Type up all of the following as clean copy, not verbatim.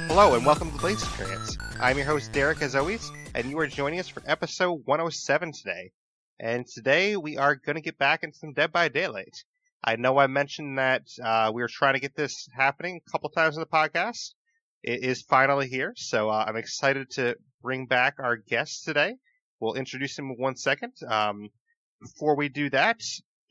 Hello and welcome to Blaise XPerience. I'm your host Derek as always, and you are joining us for episode 107 today. And today we are going to get back into some Dead by Daylight. I know I mentioned that we were trying to get this happening a couple times in the podcast. It is finally here, so I'm excited to bring back our guest today. We'll introduce him in 1 second. Before we do that,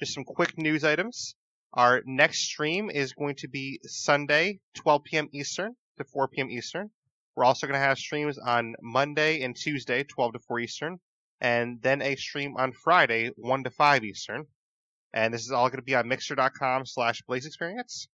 just some quick news items. Our next stream is going to be Sunday, 12 p.m. Eastern to 4 p.m. Eastern. We're also going to have streams on Monday and Tuesday, 12 to 4 Eastern, and then a stream on Friday, 1 to 5 Eastern. And this is all going to be on mixer.com/Blaise XPerience.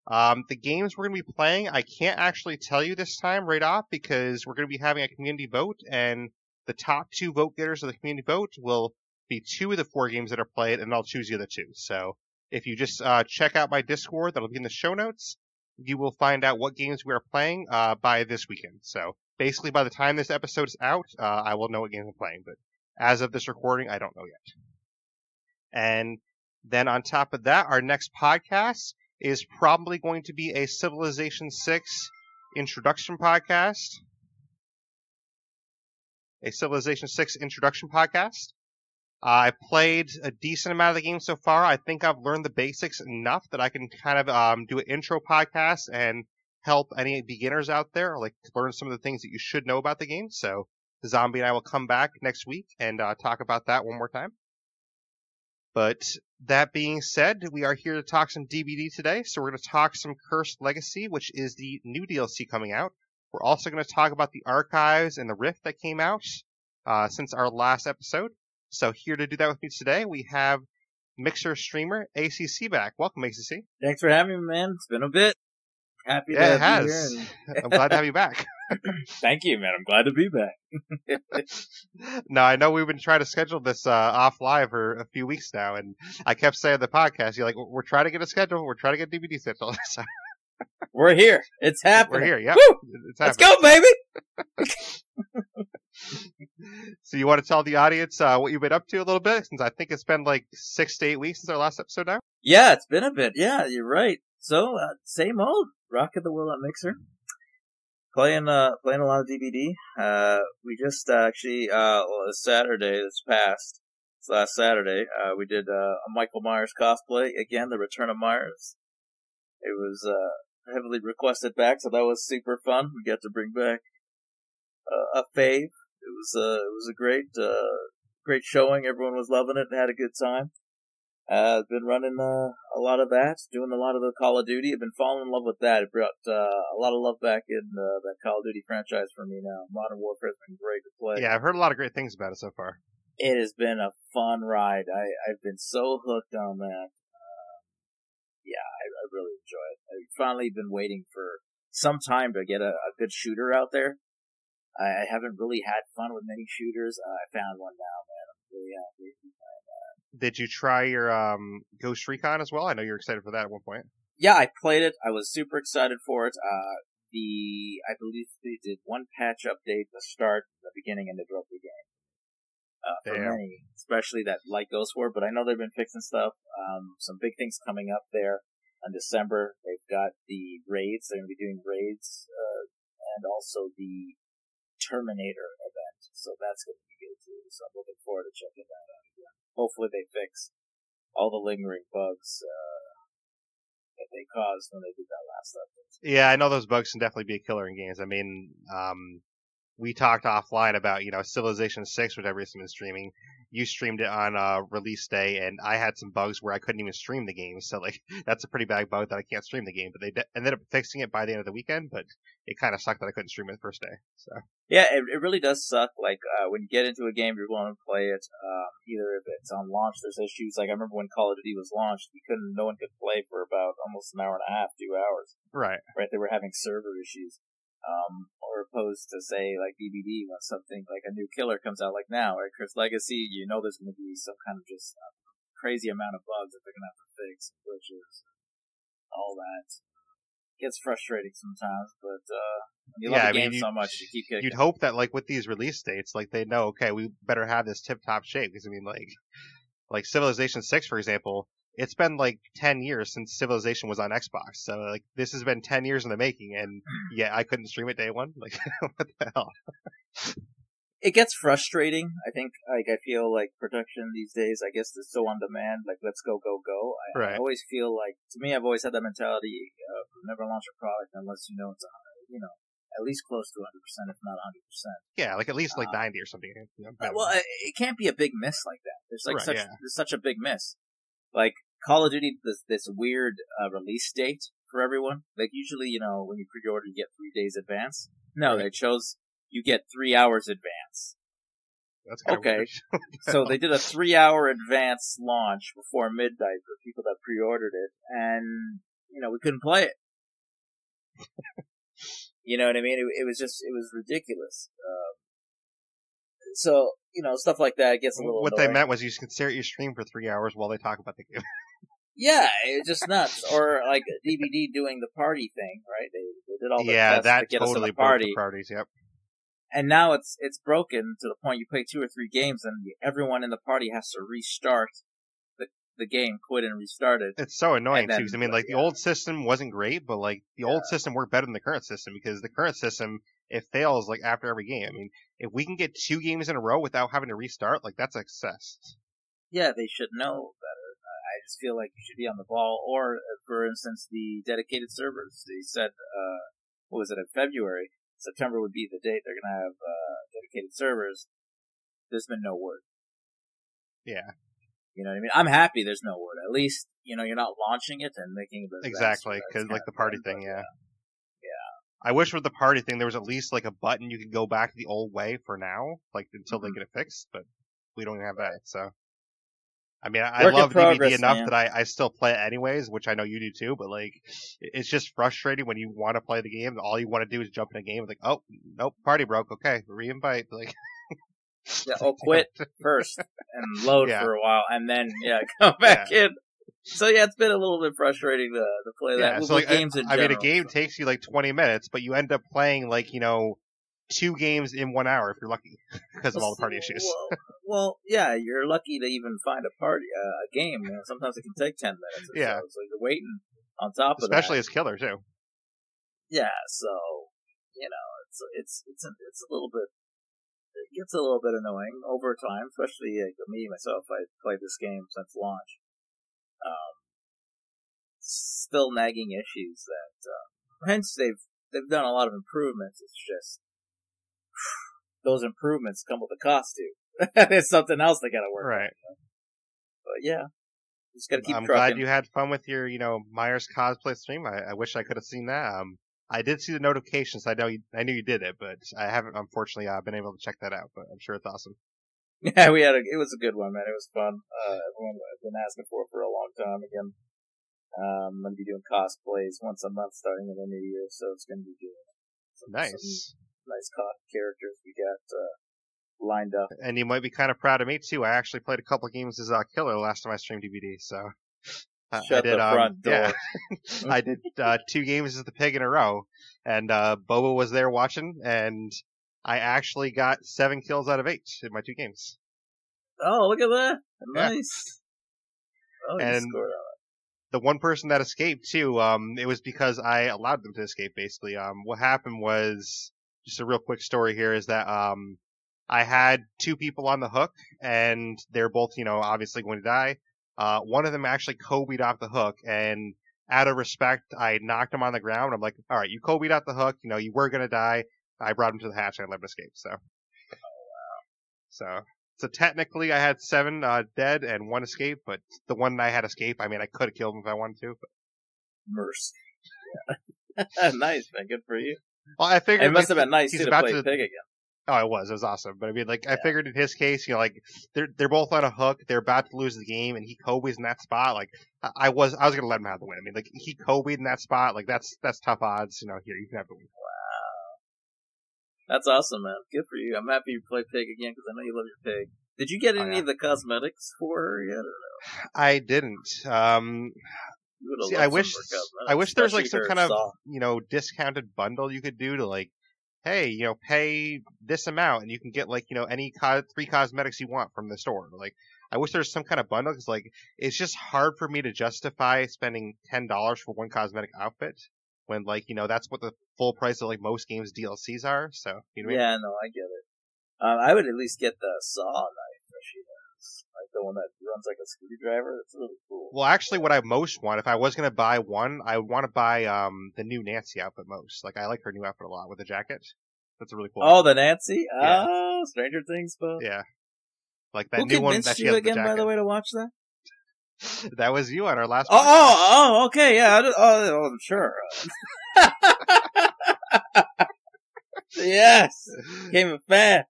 The games we're going to be playing, I can't actually tell you this time right off because we're going to be having a community vote, and the top 2 vote getters of the community vote will be 2 of the 4 games that are played, and I'll choose the other 2. So if you just check out my Discord, that'll be in the show notes, you will find out what games we are playing by this weekend. So basically, by the time this episode is out, I will know what games I'm playing. But as of this recording, I don't know yet. And then on top of that, our next podcast is probably going to be a Civilization 6 introduction podcast. A Civilization 6 introduction podcast. I played a decent amount of the game so far. I think I've learned the basics enough that I can kind of do an intro podcast and help any beginners out there, like learn some of the things that you should know about the game. So Zombie and I will come back next week and talk about that one more time. But that being said, we are here to talk some DBD today. So we're going to talk some Cursed Legacy, which is the new DLC coming out. We're also going to talk about the archives and the Rift that came out since our last episode. So here to do that with me today, we have Mixer streamer ACC back. Welcome, ACC. Thanks for having me, man. It's been a bit. Happy to it be has. here. And... I'm glad to have you back. Thank you, man. I'm glad to be back. Now, I know we've been trying to schedule this off live for a few weeks now, and I kept saying on the podcast, you're like, we're trying to get a schedule. We're trying to get DVD schedule. So we're here. It's happening. We're here, yeah. Let's go, baby. So you want to tell the audience what you've been up to a little bit, since I think it's been like 6 to 8 weeks since our last episode now? Yeah, it's been a bit. Yeah, you're right. So, same old. Rocking the world at Mixer. Playing a lot of DBD. We just actually, Saturday this last Saturday, we did a Michael Myers cosplay. Again, the Return of Myers. It was heavily requested back, so that was super fun. We got to bring back a fave. It was a great showing. Everyone was loving it and had a good time. I've been running a lot of that, doing a lot of the Call of Duty. I've been falling in love with that. It brought a lot of love back in that Call of Duty franchise for me now. Modern Warfare has been great to play. Yeah, I've heard a lot of great things about it so far. It has been a fun ride. I've been so hooked on that. I really enjoy it. I've finally been waiting for some time to get a good shooter out there. I haven't really had fun with many shooters. I found one now, man. I'm really happy. Did you try your Ghost Recon as well? I know you were excited for that at one point. Yeah, I played it. I was super excited for it. I believe they did one patch update to start, the beginning, and they dropped the game. For many, especially that light Ghost War, but I know they've been fixing stuff. Some big things coming up there in December. They've got the raids. They're going to be doing raids, and also the Terminator event. So that's going to be good too. So I'm looking forward to checking that out again. Hopefully they fix all the lingering bugs that they caused when they did that last update. Yeah, I know those bugs can definitely be a killer in games. I mean, we talked offline about, Civilization 6, which I've recently been streaming. You streamed it on release day, and I had some bugs where I couldn't even stream the game. So, that's a pretty bad bug that I can't stream the game. But they ended up fixing it by the end of the weekend, but it kind of sucked that I couldn't stream it the first day. So yeah, it really does suck. When you get into a game, you're willing to play it. Either if it's on launch, there's issues. I remember when Call of Duty was launched, no one could play for about almost an hour and a half, 2 hours. Right. They were having server issues. Or opposed to say DBD when something like a new killer comes out now, right? Cursed Legacy, there's going to be some kind of just crazy amount of bugs that they're going to have to fix, glitches, all that. It gets frustrating sometimes, but when you love the game so much, you keep kicking. You'd hope that with these release dates, they know, okay, we better have this tip-top shape, because like Civilization 6, for example, it's been like 10 years since Civilization was on Xbox. So like this has been 10 years in the making, and yeah, I couldn't stream it day one. Like what the hell? It gets frustrating. I think, like, I feel like production these days, I guess, is so on demand. Like, let's go, go, go. I always feel like, to me, I've always had that mentality of never launch a product unless you know it's at least close to 100%, if not 100%. Yeah, like at least like 90 or something. Well, it can't be a big miss like that. There's like there's such a big miss. Like Call of Duty, this weird release date for everyone. Like usually, when you pre-order, you get 3 days advance. No, they chose you get 3 hours advance. That's kind okay. Of So they did a 3-hour advance launch before midnight for people that pre-ordered it, and we couldn't play it. You know what I mean? It was ridiculous. So stuff like that gets a little. What annoying. They meant was you can stare at your stream for 3 hours while they talk about the game. Yeah, it's just nuts. Or like DVD doing the party thing, right? They did all the tests that to get totally us in the broke party. The parties. Yep. And now it's broken to the point you play 2 or 3 games and everyone in the party has to restart the game, quit and restart it. It's so annoying too. Because, the old yeah. system wasn't great, but like the old system worked better than the current system because the current system it fails like after every game. I mean, if we can get 2 games in a row without having to restart, like that's a success. Yeah, they should know better. I just feel like you should be on the ball. Or, for instance, the dedicated servers. They said, what was it, in February? September would be the date they're going to have dedicated servers. There's been no word. Yeah. You know what I mean? I'm happy there's no word. At least, you're not launching it and making it exactly, because like the party thing, yeah. Yeah. I wish with the party thing there was at least like a button you could go back the old way for now, like until they get it fixed, but we don't have that, so. I mean, I love DVD enough that I still play it anyways, which I know you do too, but like, it's just frustrating when you want to play the game, all you want to do is jump in a game, like, oh, nope, party broke, okay, re-invite, like. Yeah, quit first and load for a while, and then come back in. So it's been a little bit frustrating to play that. So like, games in general, a game takes you like 20 minutes, but you end up playing like 2 games in 1 hour if you're lucky because of all the party issues. Well, yeah, you're lucky to even find a game. Sometimes it can take 10 minutes. So you're waiting on top of that. Especially as killer too. Yeah, so it's a little bit. It gets a little bit annoying over time, especially me myself. I played this game since launch. Still nagging issues that hence they've done a lot of improvements. It's just those improvements come with a cost too. It's something else they got to work on. Right. But yeah, just got to keep. I'm trucking. Glad you had fun with your Myers cosplay stream. I wish I could have seen that. I did see the notifications. I knew you did it, but I haven't unfortunately been able to check that out. But I'm sure it's awesome. Yeah, it was a good one, man. It was fun. Everyone I've been asking for a long time. Again, I'm going to be doing cosplays once a month starting in the new year, so it's going to be doing some nice characters we got lined up. And you might be kind of proud of me too. I actually played a couple of games as Killer last time I streamed DVD, so. Shut the front door. Yeah. I did 2 games as the pig in a row, and Boba was there watching, and I actually got 7 kills out of 8 in my 2 games. Oh, look at that! Nice. Yeah. Oh, and the one person that escaped too, it was because I allowed them to escape. Basically, what happened was just a real quick story here is that I had 2 people on the hook, and they're both obviously going to die. One of them actually Kobe'd off the hook, and out of respect, I knocked him on the ground. I'm like, all right, you Kobe'd off the hook, you were going to die. I brought him to the hatch, and I let him escape, so. Oh, wow. So technically I had 7 dead and 1 escape, but the one I had escape, I mean, I could have killed him if I wanted to. But... Mercy. Yeah. Nice, man. Good for you. Well, I figured it must have been nice to play pig again. Oh, it was awesome. But I mean, like, I figured in his case, they're both on a hook. They're about to lose the game, and he Kobe's in that spot. Like, I was gonna let him have the win. I mean, like, he Kobe'd in that spot. Like, that's tough odds. Here, you can have the win. Wow, that's awesome, man. Good for you. I'm happy you play pig again because I know you love your pig. Did you get any of the cosmetics for her yet, or no? I didn't. See, I wish there's like some kind of discounted bundle you could do to like. Hey, pay this amount and you can get like, any 3 cosmetics you want from the store. Like, I wish there was some kind of bundle, because like it's just hard for me to justify spending $10 for one cosmetic outfit when like that's what the full price of like most games DLCs are. So you know what I mean? Yeah, no, I get it. I would at least get the saw knife that she has, like the one that runs like a screwdriver. That's really cool. Well, actually, what I most want, if I was gonna buy one, I would want to buy the new Nancy outfit most. Like I like her new outfit a lot with the jacket. That's a really cool. Oh, the Nancy? Yeah. Oh, Stranger Things stuff. Yeah. Like that Who new one that she you has again, the by jacket. the way, to watch that? That was you on our last. Okay, yeah. I'm sure. Yes, became a fan.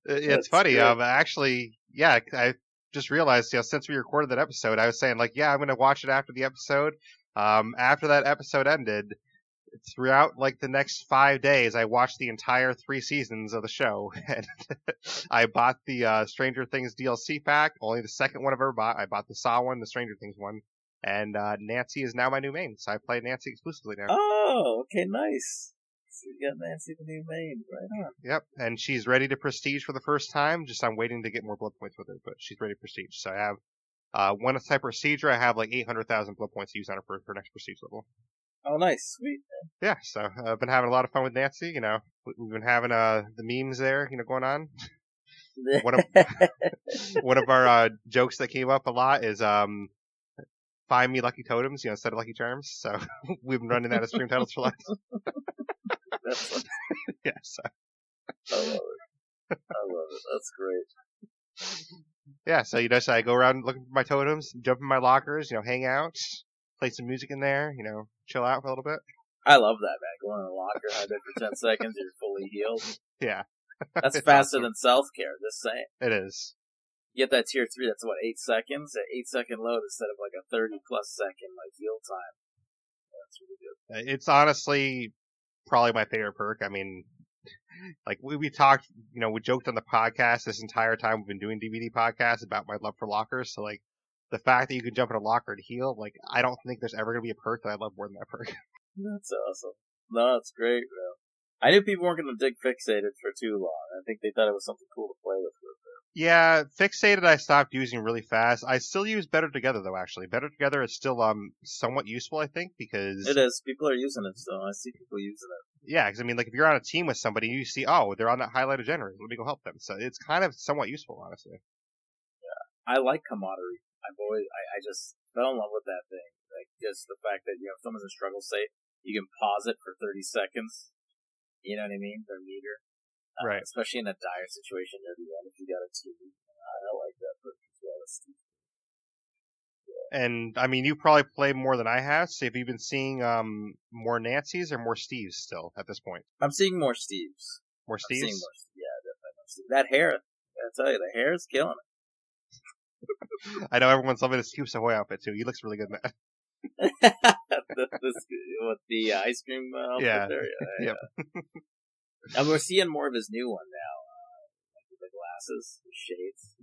It's That's funny. great. Actually, yeah, I just realized, since we recorded that episode, I was saying like, yeah, I'm gonna watch it after the episode. After that episode ended, throughout like the next 5 days, I watched the entire 3 seasons of the show, and I bought the Stranger Things DLC pack. Only the second one I've ever bought. I bought the Saw one, the Stranger Things one, and Nancy is now my new main. So I play Nancy exclusively now. Oh, okay, nice. So you got Nancy the new main, right on. Yep, and she's ready to prestige for the first time. Just I'm waiting to get more blood points with her, but she's ready to prestige. So I have one type procedure. I have like 800,000 blood points to use on her for her next prestige level. Oh, nice, sweet. Yeah, so I've been having a lot of fun with Nancy. We've been having the memes there, going on. One of our jokes that came up a lot is find me lucky totems, instead of lucky charms. So we've been running that as stream titles for life. Yeah, so. I love it. That's great. Yeah, so so I go around looking for my totems, jump in my lockers, hang out, play some music in there, chill out for a little bit. I love that, man. Go in a locker, hide there for 10 seconds, you're fully healed. Yeah. That's faster than self-care, just saying. It is. You get that tier 3, that's what, 8 seconds? An 8-second load instead of like a 30-plus second heal time. That's really good. It's honestly probably my favorite perk. I mean, like we talked, we joked on the podcast this entire time we've been doing DVD podcasts about my love for lockers. So like the fact that you can jump in a locker to heal, like I don't think there's ever gonna be a perk that I love more than that perk. That's awesome. No, that's great, bro. I knew people weren't going to dig Fixated for too long. I think they thought it was something cool to play with for a bit. Yeah, Fixated I stopped using really fast. I still use Better Together though. Actually, Better Together is still somewhat useful, I think, because it is. People are using it, so I see people using it. Yeah, because I mean, like if you're on a team with somebody, you see, oh, they're on that highlighted generator. Let me go help them. So it's kind of somewhat useful, honestly. Yeah, I like camaraderie. I just fell in love with that thing. Like just the fact that if someone's in struggle state, you can pause it for 30 seconds. You know what I mean? Their meter. Right. Especially in a dire situation near the end if you got a team. I like that perk as well. Yeah. And, I mean, you probably play more than I have, so have you been seeing more Nancys or more Steves still at this point? I'm seeing more Steves. More Steves? Yeah, definitely more Steves. That hair, I tell you, the hair is killing it. I know everyone's loving the Steve Savoy outfit, too. He looks really good in that. With the ice cream outfit there? Yeah. And we're seeing more of his new one now. Like with the glasses, the shades.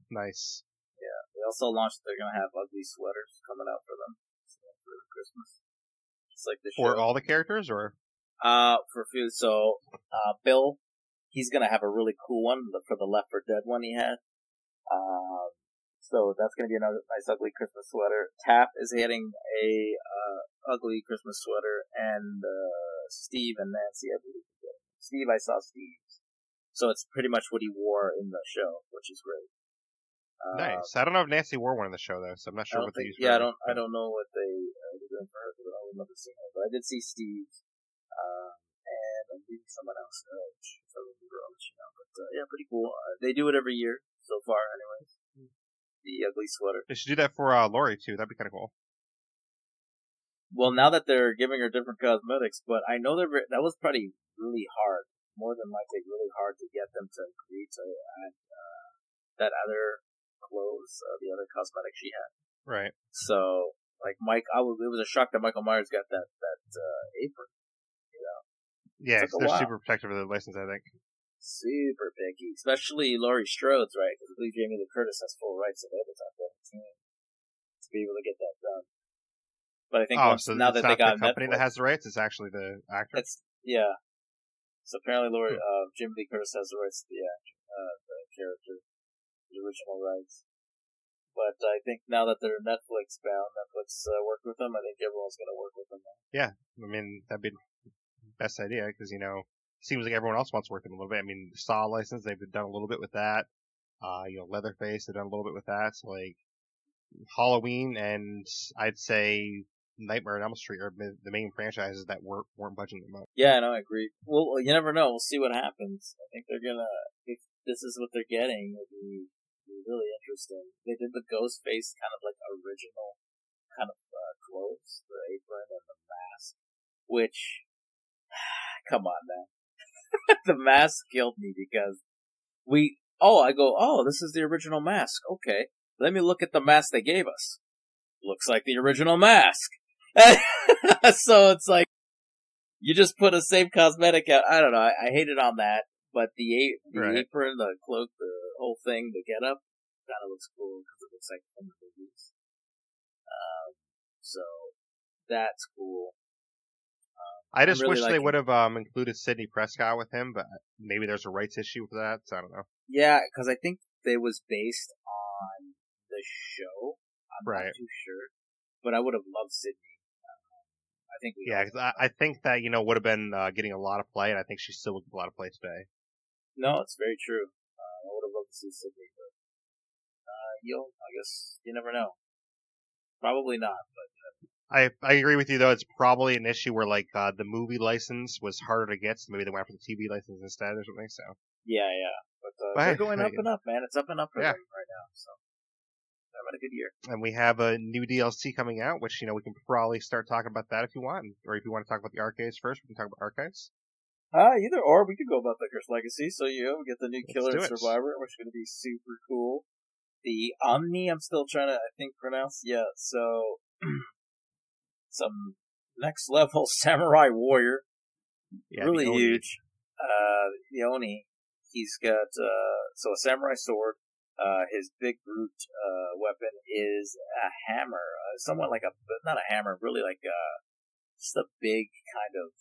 Nice. Yeah. They also launched, they're going to have ugly sweaters coming out for them for Christmas. Just like the show. For all the characters, or? For food. So, Bill, he's going to have a really cool one for the Left 4 Dead one he had. So that's going to be another nice ugly Christmas sweater. Tap is getting a ugly Christmas sweater, and Steve and Nancy, I believe. Steve, I saw Steve's. So it's pretty much what he wore in the show, which is great. Nice. I don't know if Nancy wore one in the show though, so I'm not sure what they used. Yeah, I don't know what they were doing for her, because I don't remember seeing her. But I did see Steve's, and I'm leaving someone else. But yeah, pretty cool. They do it every year so far, anyways. The ugly sweater. They should do that for Lori too. That'd be kind of cool. Well, now that they're giving her different cosmetics, but I know that was probably really hard. More than likely, really hard to get them to agree to add that other clothes, the other cosmetic she had. Right. So, like it was a shock that Michael Myers got that apron. Yeah, they're super protective of the license, I think. Super picky, especially Laurie Strode's, right? Because I believe Jamie Lee Curtis has full rights of it to be able to get that done. But I think now that they got the company that has the rights, it's actually the actor. Yeah. So apparently, Jamie Lee Curtis has the rights to the character. the original rights. But I think now that they're Netflix bound, Netflix worked with them. I think everyone's going to work with them now. Yeah, I mean that'd be the best idea because it seems like everyone else wants to work with them a little bit. I mean, the Saw license they've done a little bit with that. Leatherface they've done a little bit with that. So like Halloween and I'd say Nightmare on Elm Street are the main franchises that weren't budging them up. Yeah, no, I agree. Well, you never know. We'll see what happens. I think they're gonna. If this is what they're getting, it'll be really interesting. They did the ghost face kind of like original kind of clothes, the apron and the mask, which, come on, man. The mask killed me because this is the original mask. Okay, let me look at the mask they gave us. Looks like the original mask. So it's like, you just put a same cosmetic out. I don't know. I hated on that, but the apron, the cloak, the whole thing, the getup, kind of looks cool because it looks like from the movies. So that's cool. I just wish they would have included Sidney Prescott with him, but maybe there's a rights issue with that, so I don't know. Yeah, because I think it was based on the show. I'm not too sure, but I would have loved Sidney. I think because I think that would have been getting a lot of play, and I think she still would get a lot of play today. No, it's very true. I would have loved to see Sidney, but I guess you never know. Probably not, but. I agree with you though. It's probably an issue where the movie license was harder to get, so maybe they went for the TV license instead or something. So yeah, but they're going up and up, man. It's up and up for them right now. So they're having a good year. And we have a new DLC coming out, which we can probably start talking about that if you want, or if you want to talk about the archives first, we can talk about archives. Either or, we could go about the Cursed Legacy. So we get the new Killer and Survivor, which is going to be super cool. The Omni, I'm still trying to pronounce. Yeah, so. Some next level samurai warrior, really huge. The Oni, he's got a samurai sword. His big brute weapon is a hammer, somewhat like not a hammer, really like just a big kind of.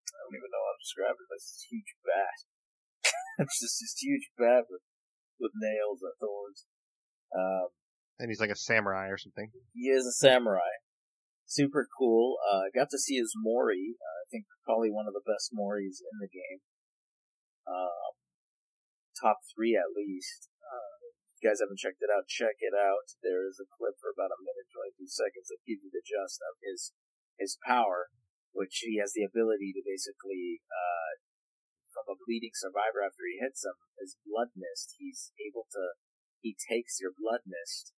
I don't even know how to describe it. But it's this huge bat. It's just this huge bat with nails or thorns. And he's like a samurai or something. He is a samurai. Super cool. Got to see his Mori. I think probably one of the best Moris in the game. Top 3 at least. If you guys haven't checked it out, check it out. There is a clip for about 1 minute, 22 seconds that gives you the gist of his power, which he has the ability to basically, from a bleeding survivor after he hits him, his blood mist, he takes your blood mist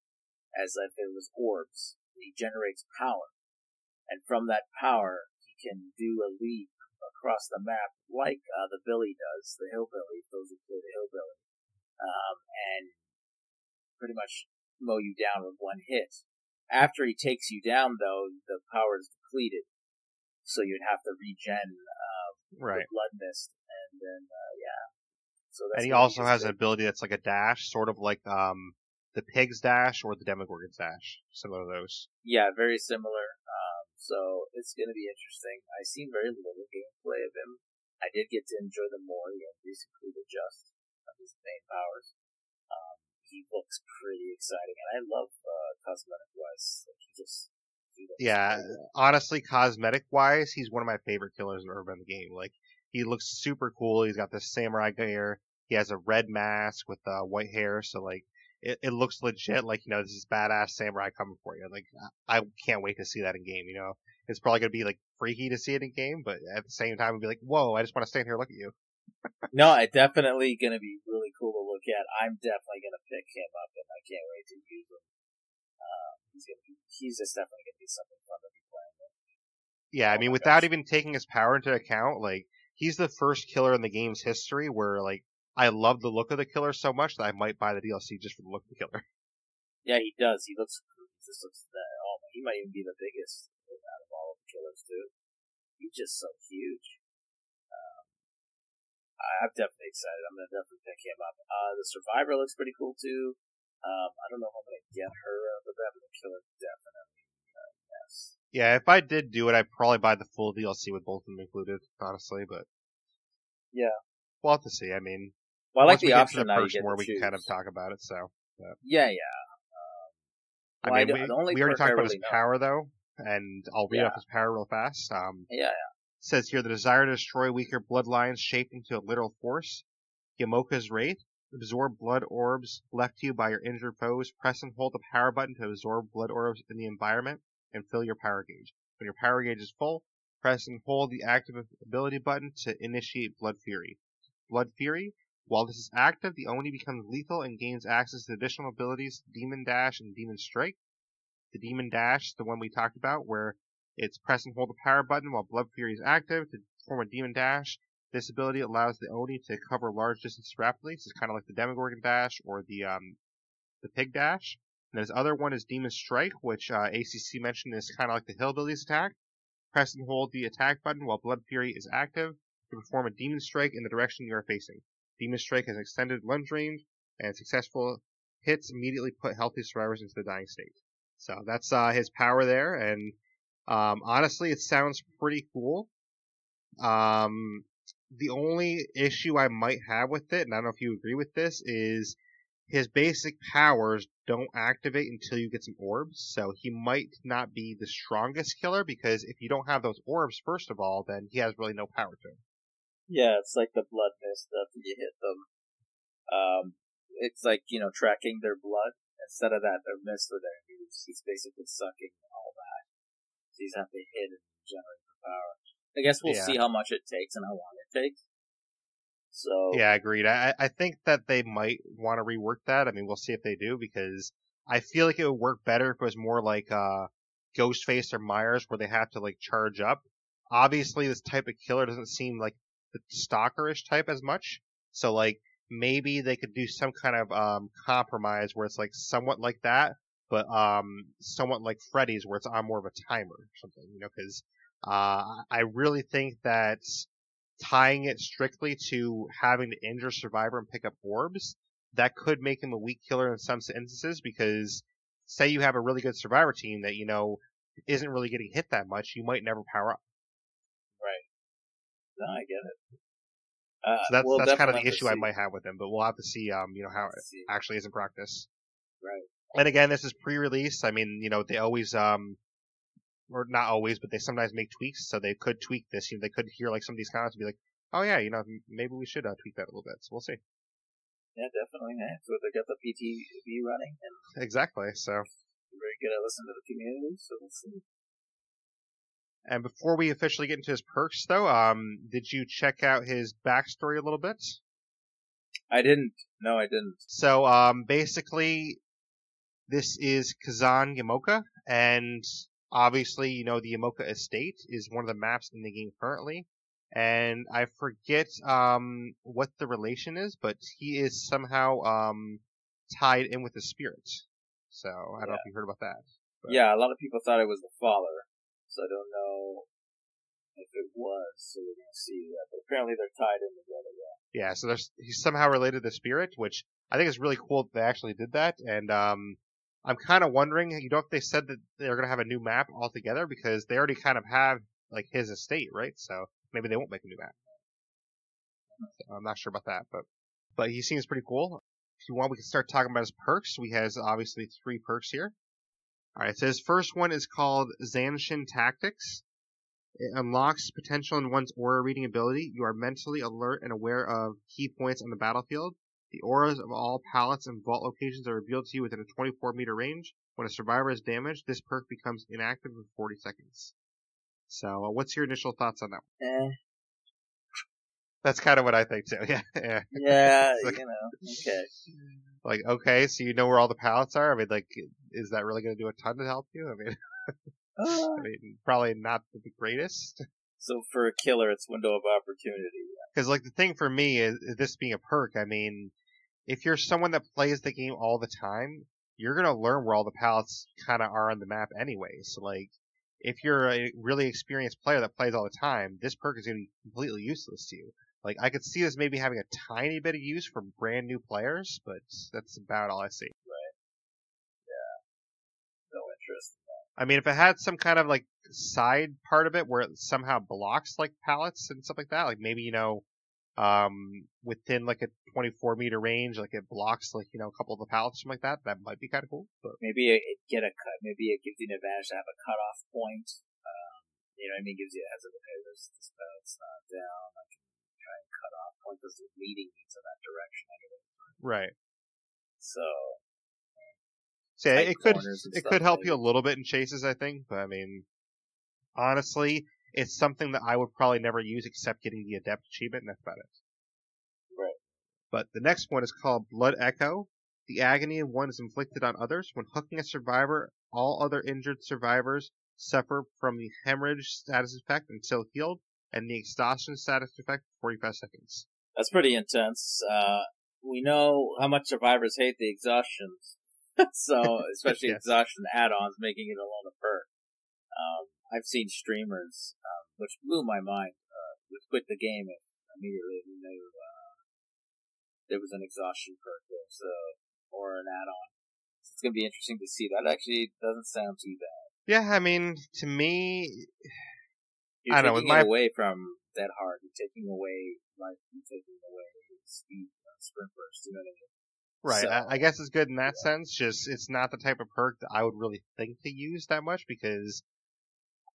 as if it was orbs. He generates power. And from that power, he can do a leap across the map like the Billy does, the Hillbilly, those who play the Hillbilly, and pretty much mow you down with one hit. After he takes you down, though, the power is depleted, so you'd have to regen the blood mist, and then, So that's and he also has an ability that's like a dash, sort of like the Pig's Dash or the Demogorgon's Dash. Similar to those. Yeah, very similar. So it's going to be interesting. I've seen very little gameplay of him. I did get to enjoy the Mori and basically the gist of his main powers. He looks pretty exciting, and I love cosmetic-wise. Honestly, cosmetic-wise, he's one of my favorite killers in the game. Like, he looks super cool. He's got this samurai gear. He has a red mask with white hair, so like it looks legit. Like this is badass samurai coming for you. Like I can't wait to see that in game. It's probably gonna be like freaky to see it in game, but at the same time, it'd be like, whoa! I just want to stand here and look at you. No, it's definitely gonna be really cool to look at. I'm definitely gonna pick him up, and I can't wait to use him. He's just definitely gonna be something fun to be playing with. Yeah, I mean, without even taking his power into account, like he's the first killer in the game's history where like I love the look of the killer so much that I might buy the DLC just for the look of the killer. Yeah, he does. He looks he might even be the biggest out of all of the killers too. He's just so huge. I'm definitely excited. I'm gonna definitely pick him up. The Survivor looks pretty cool too. I don't know if I'm gonna get her out of the bat, but the killer definitely yes. Yeah, if I did do it, I'd probably buy the full DLC with both of them included, honestly. But yeah, we'll have to see. I mean, Well, I like once we the get to the option now you perks get more, to we can choose. kind of talk about it. So, Yeah. I Well, mean, the only we already perk I talked about really his know. power though, and I'll read Yeah. off his power real fast. Yeah. Says here the desire to destroy weaker bloodlines shaped into a literal force. Yamoka's Wraith. Absorb blood orbs left to you by your injured foes. Press and hold the power button to absorb blood orbs in the environment and fill your power gauge. When your power gauge is full, press and hold the active ability button to initiate Blood Fury. Blood Fury. While this is active, the Oni becomes lethal and gains access to additional abilities Demon Dash and Demon Strike. The Demon Dash, the one we talked about, where it's press and hold the power button while Blood Fury is active to form a Demon Dash. This ability allows the Oni to cover large distances rapidly. So it's kind of like the Demogorgon Dash or the Pig Dash. And his other one is Demon Strike, which ACC mentioned is kind of like the Hillbillies attack. Press and hold the attack button while Blood Fury is active to perform a Demon Strike in the direction you are facing. Demon Strike has extended lunge range, and successful hits immediately put healthy survivors into the dying state. So that's his power there, and honestly, it sounds pretty cool. The only issue I might have with it, and I don't know if you agree with this, is his basic powers don't activate until you get some orbs, so he might not be the strongest killer, because if you don't have those orbs, first of all, then he has really no power to him. Yeah, it's like the blood mist after you hit them. It's like, tracking their blood. Instead of that, their mist or their moves. He's basically sucking all that. So he's have to hit and generate the power. I guess we'll see how much it takes and how long it takes. So yeah, agreed. I think that they might want to rework that. I mean, we'll see if they do, because I feel like it would work better if it was more like Ghostface or Myers, where they have to like charge up. Obviously, this type of killer doesn't seem like the stalkerish type as much. So like maybe they could do some kind of compromise where it's like somewhat like that, but somewhat like Freddy's, where it's on more of a timer or something. Because I really think that tying it strictly to having to injure survivor and pick up orbs, that could make him a weak killer in some instances, because say you have a really good survivor team that isn't really getting hit that much, you might never power up. Right. No, I get it. So that's kind of the issue I might have with him, but we'll have to see how it actually is in practice. Right. And again, this is pre-release. I mean, they always or not always, but they sometimes make tweaks, so they could tweak this. They could hear like some of these comments and be like, "Oh yeah, maybe we should tweak that a little bit." So we'll see. Yeah, definitely. Yeah. So they got the PTV running, and exactly. So we're very good at listening to the community. So we'll see. And before we officially get into his perks, though, did you check out his backstory a little bit? I didn't. No, I didn't. So basically, this is Kazan Yamoka, and obviously, the Yamoka estate is one of the maps in the game currently. And I forget what the relation is, but he is somehow tied in with the spirit. So I don't know if you heard about that. But. Yeah, a lot of people thought it was the father, so I don't know if it was. So we're going to see that. But apparently they're tied in together, yeah. Yeah, so he's somehow related to the spirit, which I think is really cool that they actually did that. And I'm kind of wondering, if they said that they're going to have a new map altogether, because they already kind of have like his estate, right? So maybe they won't make a new map. So I'm not sure about that, but he seems pretty cool. If you want, we can start talking about his perks. We has obviously 3 perks here. All right, so his first one is called Zanshin Tactics. It unlocks potential in one's aura reading ability. You are mentally alert and aware of key points on the battlefield. The auras of all pallets and vault locations are revealed to you within a 24-meter range. When a survivor is damaged, this perk becomes inactive for 40 seconds. So, what's your initial thoughts on that one? That's kind of what I think too. Yeah. Yeah, like, okay. Like, okay, so you know where all the pallets are? I mean, like, is that really going to do a ton to help you? I mean, probably not the greatest. So for a killer, it's window of opportunity. Because, like, the thing for me is this being a perk. I mean, if you're someone that plays the game all the time, you're going to learn where all the pallets kind of are on the map anyway. So, like, if you're a really experienced player that plays all the time, this perk is going to be completely useless to you. Like, I could see this maybe having a tiny bit of use for brand new players, but that's about all I see. Right. Yeah. No interest in that. I mean, if it had some kind of, like, side part of it where it somehow blocks, like, pallets and stuff like that, like, maybe, within like a 24-meter range, like it blocks like a couple of the pallets, something like that. That might be kind of cool. But maybe it get a cut. Maybe it gives you an advantage to have a cutoff point. You know what I mean? Gives you a heads up. Okay, this pallet's not down. I can try and cut off point because it's leading me to that direction anyway. Right. So yeah, it could help maybe. you a little bit in chases, I think. But I mean, honestly, it's something that I would probably never use except getting the Adept achievement, and that's about it. Right. But the next one is called Blood Echo. The agony of one is inflicted on others. When hooking a survivor, all other injured survivors suffer from the hemorrhage status effect until healed, and the exhaustion status effect for 45 seconds. That's pretty intense. We know how much survivors hate the exhaustions. So, especially yes. exhaustion add-ons, making it a lot of perk. I've seen streamers, which blew my mind, would quit the game immediately when they there was an exhaustion perk there, or an add-on. So it's going to be interesting to see. That actually doesn't sound too bad. Yeah, I mean, to me, you're I don't know. taking it away from Dead Hard. You're taking away life. You're taking away speed, sprint burst. You know what I mean? Right. So, I guess it's good in that sense. Just it's not the type of perk that I would really think to use that much because,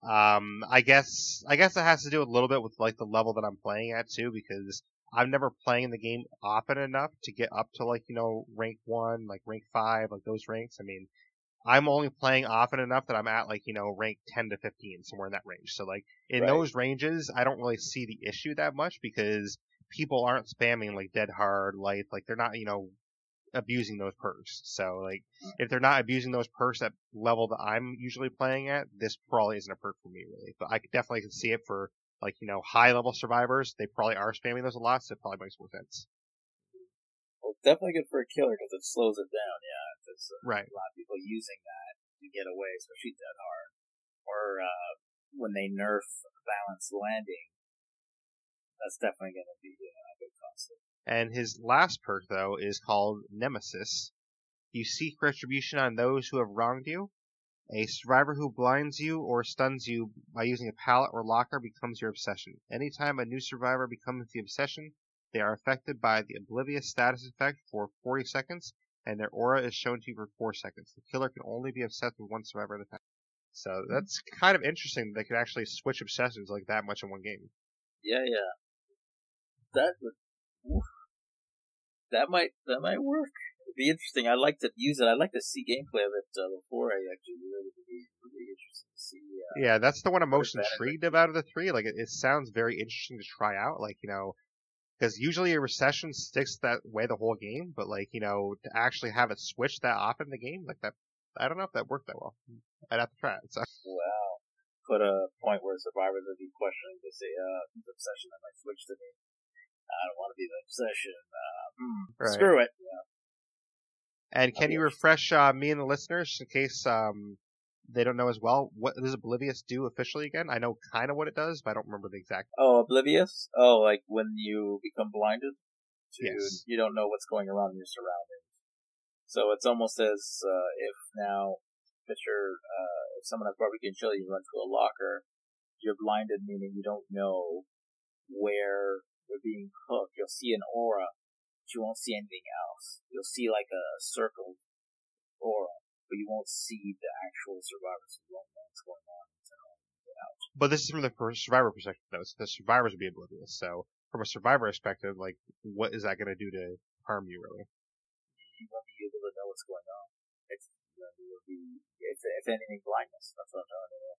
I guess it has to do a little bit with like the level that I'm playing at too because I'm never playing the game often enough to get up to like rank 1, like rank 5, like those ranks. I mean, I'm only playing often enough that I'm at like rank 10 to 15, somewhere in that range. So like in those ranges, I don't really see the issue that much because people aren't spamming like Dead Hard, Life, like they're not abusing those perks. So like if they're not abusing those perks at level that I'm usually playing at, this probably isn't a perk for me really. But I definitely can see it for like high level survivors. They probably are spamming those a lot, so it probably makes more sense. Well, definitely good for a killer because it slows it down. Yeah, there's right. a lot of people using that to get away, especially Dead Hard, or when they nerf balanced landing. That's definitely going to be a good concept. And his last perk, though, is called Nemesis. You seek retribution on those who have wronged you. A survivor who blinds you or stuns you by using a pallet or locker becomes your obsession. Anytime a new survivor becomes the obsession, they are affected by the Oblivious status effect for 40 seconds, and their aura is shown to you for 4 seconds. The killer can only be obsessed with one survivor at a time. So that's kind of interesting that they could actually switch obsessions like that much in one game. Yeah. That would... Oof. That might work. It'd be interesting. I'd like to use it. I'd like to see gameplay of it before I actually do it. It'd be really interesting to see. Yeah, that's the one I'm most intrigued about of the three. Like, it sounds very interesting to try out. Like, because usually a recession sticks that way the whole game, but like, to actually have it switch that often in the game, like that, I don't know if that worked that well. I'd have to try it. So. Wow. Put a point where survivors would be questioning to say, the obsession that might switch to me. I don't want to be the obsession. Right. Screw it. Yeah. And can you refresh me and the listeners in case they don't know as well? What does Oblivious do officially again? I know kind of what it does, but I don't remember the exact. Oh, Oblivious? Oh, like when you become blinded? Yes. You don't know what's going around in your surroundings. So it's almost as if now, if someone has barbecue and chili, you run to a locker, you're blinded, meaning you don't know where you're being cooked. You'll see an aura, but you won't see anything else. You'll see like a circled aura, but you won't see the actual survivors. You won't know what's going on until you get out. But this is from the survivor perspective, though. So the survivors would be oblivious. So from a survivor perspective, like, what is that going to do to harm you, really? You won't be able to know what's going on. If anything, blindness. That's what I'm telling you.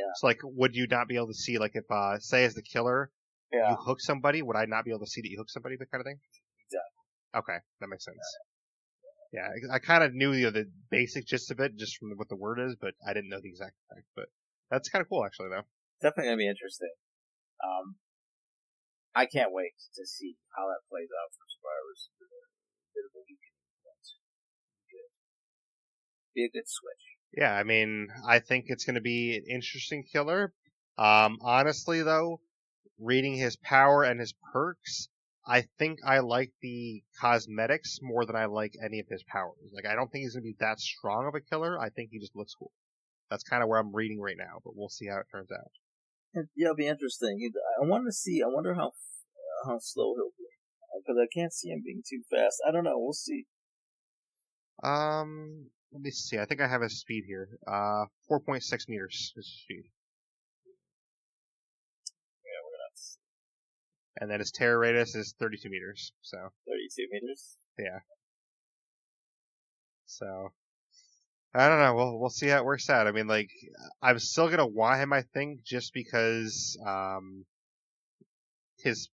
Yeah. So, like, would you not be able to see, like, if, say, as the killer, you hook somebody, would I not be able to see that you hook somebody, that kind of thing? Exactly. Okay, that makes sense. Yeah, I kind of knew the basic gist of it, just from what the word is, but I didn't know the exact effect. But that's kind of cool, actually, though. Definitely gonna be interesting. I can't wait to see how that plays out for survivors. Bit of a weekend. Be a good switch. Yeah, I mean, I think it's going to be an interesting killer. Honestly, though, reading his power and his perks, I think I like the cosmetics more than I like any of his powers. Like, I don't think he's going to be that strong of a killer. I think he just looks cool. That's kind of where I'm reading right now, but we'll see how it turns out. Yeah, it'll be interesting. I wonder how how slow he'll be. Because I can't see him being too fast. I don't know. We'll see. Let me see. I think I have his speed here. 4.6 meters is his speed. Yeah, we're gonna see. And then his terror radius is 32 meters. So 32 meters. yeah. So I don't know. We'll see how it works out. I mean, like, I'm still gonna want him. I think just because his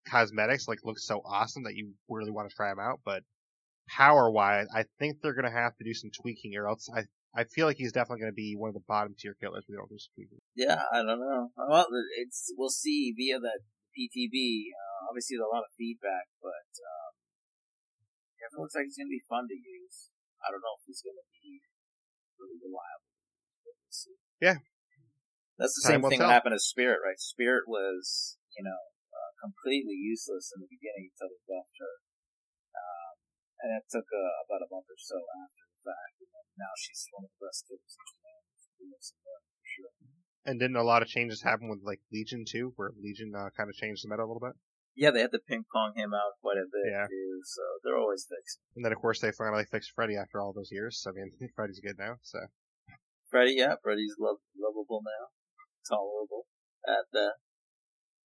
cosmetics like look so awesome that you really want to try him out. But power wise, I think they're gonna have to do some tweaking, or else I feel like he's definitely gonna be one of the bottom tier killers. We don't do some tweaking. Yeah, I don't know. Well, we'll see via that PTB. Obviously, there's a lot of feedback, but it looks like it's gonna be fun to use. I don't know if he's gonna be really reliable. We'll see. Yeah, that's the same thing that happened to Spirit, right? Spirit was, completely useless in the beginning until they buffed her. And it took about a month or so after the fact, and then now she's one of the best killers in Japan. For sure. And didn't a lot of changes happen with like Legion too, where Legion kind of changed the meta a little bit? Yeah, they had to ping pong him out quite a bit too, so they're always fixing. And then of course they finally fixed Freddy after all those years. So, I mean, Freddy's good now. So Freddy's lovable now, tolerable. And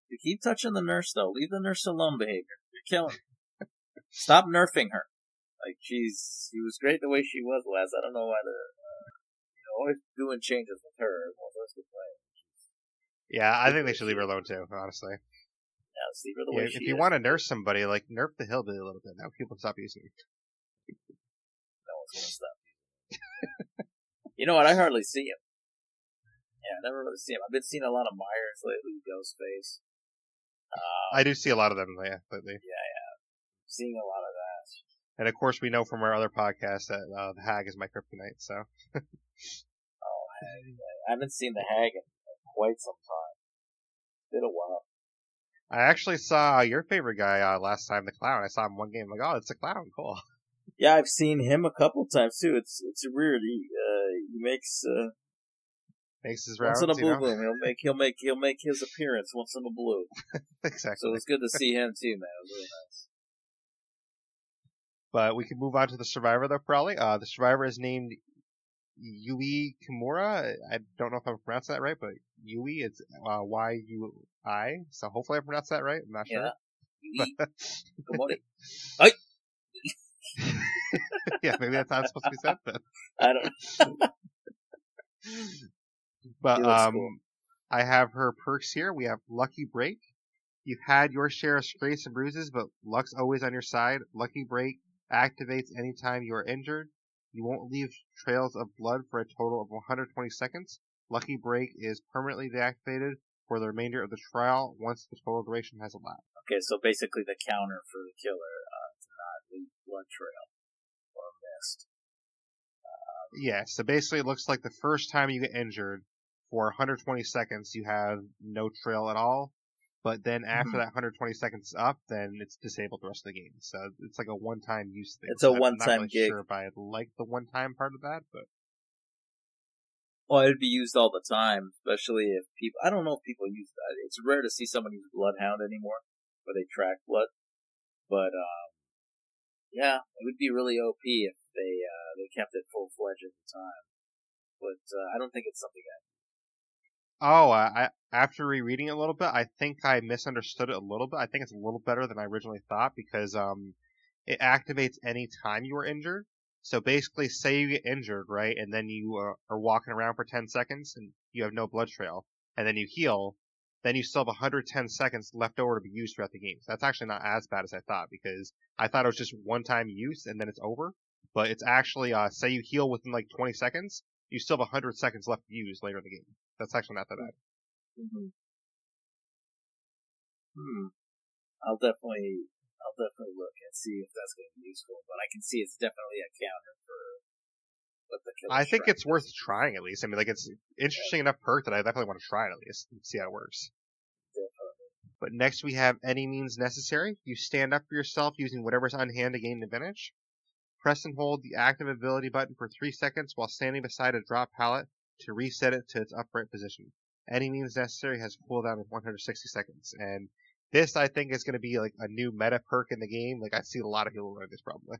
you keep touching the nurse though. Leave the nurse alone, behavior. You're killing her. Stop nerfing her. Like she was great the way she was last. I don't know why they're always doing changes with her. Yeah, I think they should leave her alone too. Honestly. Yeah, let's leave her the way she is. If you want to nurse somebody, like nerf the hillbilly a little bit. Now people stop using it. No one's gonna stop. You know what? I hardly see him. Yeah, I never really see him. I've been seeing a lot of Myers lately, Ghostface. I do see a lot of them lately. Yeah. Seeing a lot of that. And of course, we know from our other podcast that the Hag is my kryptonite. So. Hag. I haven't seen the Hag in quite some time. It's been a while. I actually saw your favorite guy last time, the Clown. I saw him one game. Like, oh, it's a Clown. Cool. Yeah, I've seen him a couple times too. It's weird. He makes his rounds. Once in a blue bloom, he'll make his appearance once in a blue. Exactly. So it was good to see him too, man. It was really nice. But we can move on to the Survivor though, probably. The Survivor is named Yui Kimura. I don't know if I'm pronouncing that right, but Yui, it's Y-U-I. So hopefully I pronounced that right. I'm not sure. Yui Kimura. Hi. Yeah, maybe that's how it's supposed to be said then. I don't know. But cool. I have her perks here. We have Lucky Break. You've had your share of scrapes and bruises, but luck's always on your side. Lucky Break activates anytime you are injured. You won't leave trails of blood for a total of 120 seconds. Lucky Break is permanently deactivated for the remainder of the trial once the total duration has elapsed. Okay, so basically the counter for the killer to not leave blood trail or mist. Yeah, so basically it looks like the first time you get injured for 120 seconds you have no trail at all. But then after that 120 seconds is up, then it's disabled the rest of the game. So it's like a one-time use thing. It's a one-time I'm not really gig. sure if I like the one-time part of that, but... Well, it'd be used all the time, especially if people... I don't know if people use that. It's rare to see someone use Bloodhound anymore, where they track blood. But, yeah, it would be really OP if they kept it full-fledged at the time. But I don't think it's something after rereading it a little bit, I think I misunderstood it a little bit. I think it's a little better than I originally thought because it activates any time you are injured. So basically, say you get injured, right, and then you are walking around for 10 seconds and you have no blood trail, and then you heal, then you still have 110 seconds left over to be used throughout the game. So that's actually not as bad as I thought because I thought it was just one-time use and then it's over. But it's actually, say you heal within like 20 seconds, you still have 100 seconds left to use later in the game. That's actually not that bad. Mm-hmm. I'll definitely look and see if that's going to be useful. But I can see it's definitely a counter for what the killer. I think it's worth trying at least. I mean, like it's interesting enough perk that I definitely want to try it at least and see how it works. Definitely. But next we have Any Means Necessary. You stand up for yourself using whatever's on hand to gain advantage. Press and hold the active ability button for 3 seconds while standing beside a drop pallet to reset it to its upright position. Any Means Necessary has a cooldown of 160 seconds, and this I think is going to be like a new meta perk in the game. Like I see a lot of people learn this probably.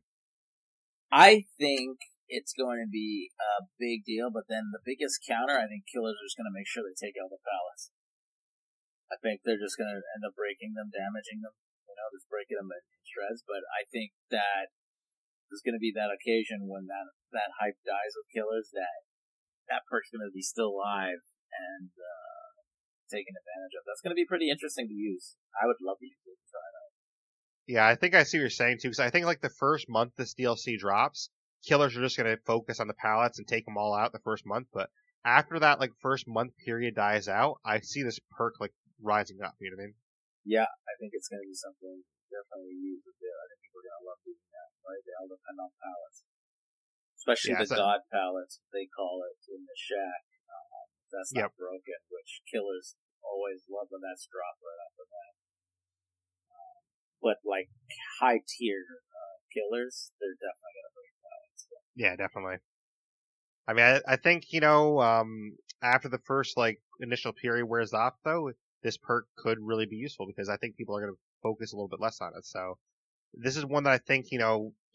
I think it's going to be a big deal, but then the biggest counter, I think killers are just going to make sure they take out the pallets. I think they're just going to end up breaking them, damaging them, just breaking them in shreds. But I think that there's going to be that occasion when that hype dies with killers, that perk's going to be still alive and taken advantage of. That's going to be pretty interesting to use. I would love to use it and try it out. Yeah, I think I see what you're saying too, because I think like the first month this DLC drops, killers are just going to focus on the pallets and take them all out the first month. But after that like first month period dies out, I see this perk like rising up. You know what I mean? Yeah, I think it's going to be something definitely used a bit. I think people are going to love doing that, right? They all depend on pallets. Especially the God pallets, they call it, in the shack. That's not broken, which killers always love when that's dropped right off the bat. But like high tier killers, they're definitely going to break pallets. So. Yeah, definitely. I mean, I think, after the first like initial period wears off though, this perk could really be useful because I think people are going to focus a little bit less on it. So this is one that I think,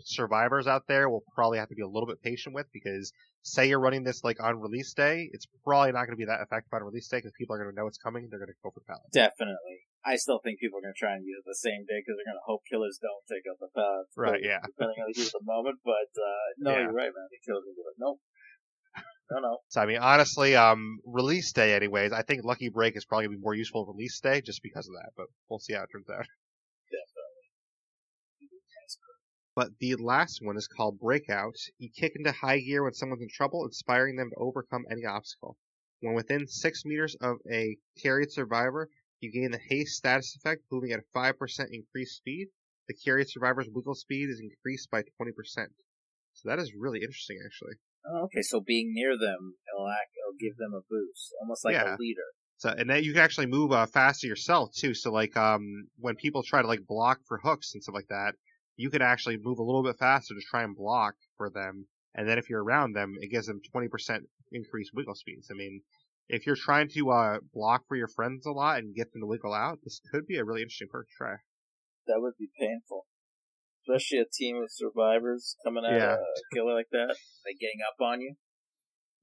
survivors out there will probably have to be a little bit patient with because say you're running this like on release day, it's probably not going to be that effective on release day because people are going to know it's coming. They're going to go for pallets. Definitely. I still think people are going to try and use it the same day because they're going to hope killers don't take out the pallets. Right, yeah. Depending on the heat of the moment, but you're right, man. The killers will be like, nope. No. So, I mean, honestly, release day anyways, I think Lucky Break is probably going to be more useful release day just because of that, but we'll see how it turns out. Definitely. But the last one is called Breakout. You kick into high gear when someone's in trouble, inspiring them to overcome any obstacle. When within 6 meters of a carried survivor, you gain the haste status effect, moving at a 5% increased speed. The carried survivor's wiggle speed is increased by 20%. So that is really interesting, actually. Oh, okay, so being near them, it'll give them a boost, almost like a leader. So, and then you can actually move faster yourself, too. So, like, when people try to, like, block for hooks and stuff like that, you can actually move a little bit faster to try and block for them. And then if you're around them, it gives them 20% increased wiggle speeds. I mean, if you're trying to block for your friends a lot and get them to wiggle out, this could be a really interesting perk to try. That would be painful. Especially a team of survivors coming at a killer like that, they gang up on you.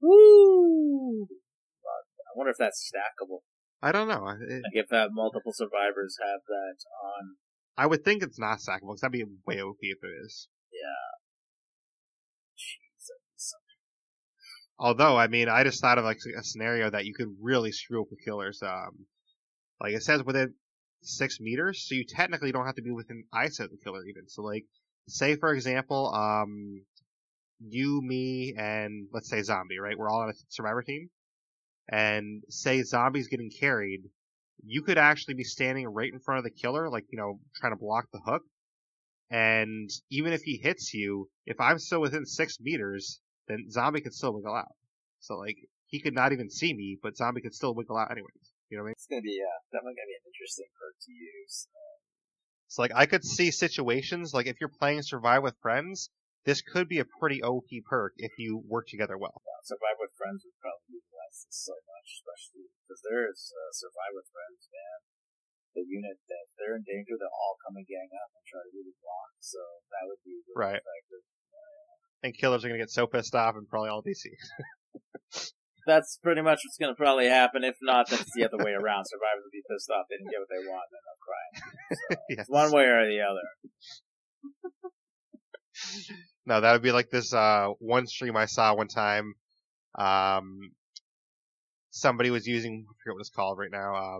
Woo! I wonder if that's stackable. I don't know. Like if multiple survivors have that on. I would think it's not stackable, because that'd be way OP if it is. Yeah. Jeez. Although, I mean, I just thought of like a scenario that you could really screw up with killers. Like it says within 6 meters, so you technically don't have to be within eyesight of the killer even. So like, say for example, you, me, and let's say Zombie, right? We're all on a survivor team. And say Zombie's getting carried, you could actually be standing right in front of the killer, like, trying to block the hook. And even if he hits you, if I'm still within 6 meters, then Zombie could still wiggle out. So like, he could not even see me, but Zombie could still wiggle out anyways. You know what I mean? It's gonna be, definitely gonna be an interesting perk to use. So like, I could see situations, like if you're playing Survive with Friends, this could be a pretty OP perk if you work together well. Yeah, Survive with Friends would probably utilize this so much, especially because there's Survive with Friends, man. The unit that they're in danger, they'll all come and gang up and try to really block, so that would be really effective. And killers are gonna get so pissed off and probably all DC. That's pretty much what's going to probably happen. If not, then it's the other way around. Survivors will be pissed off. They didn't get what they want, and then they'll cry. So yes. It's one way or the other. No, that would be like this one stream I saw one time. Somebody was using, I forget what it's called right now.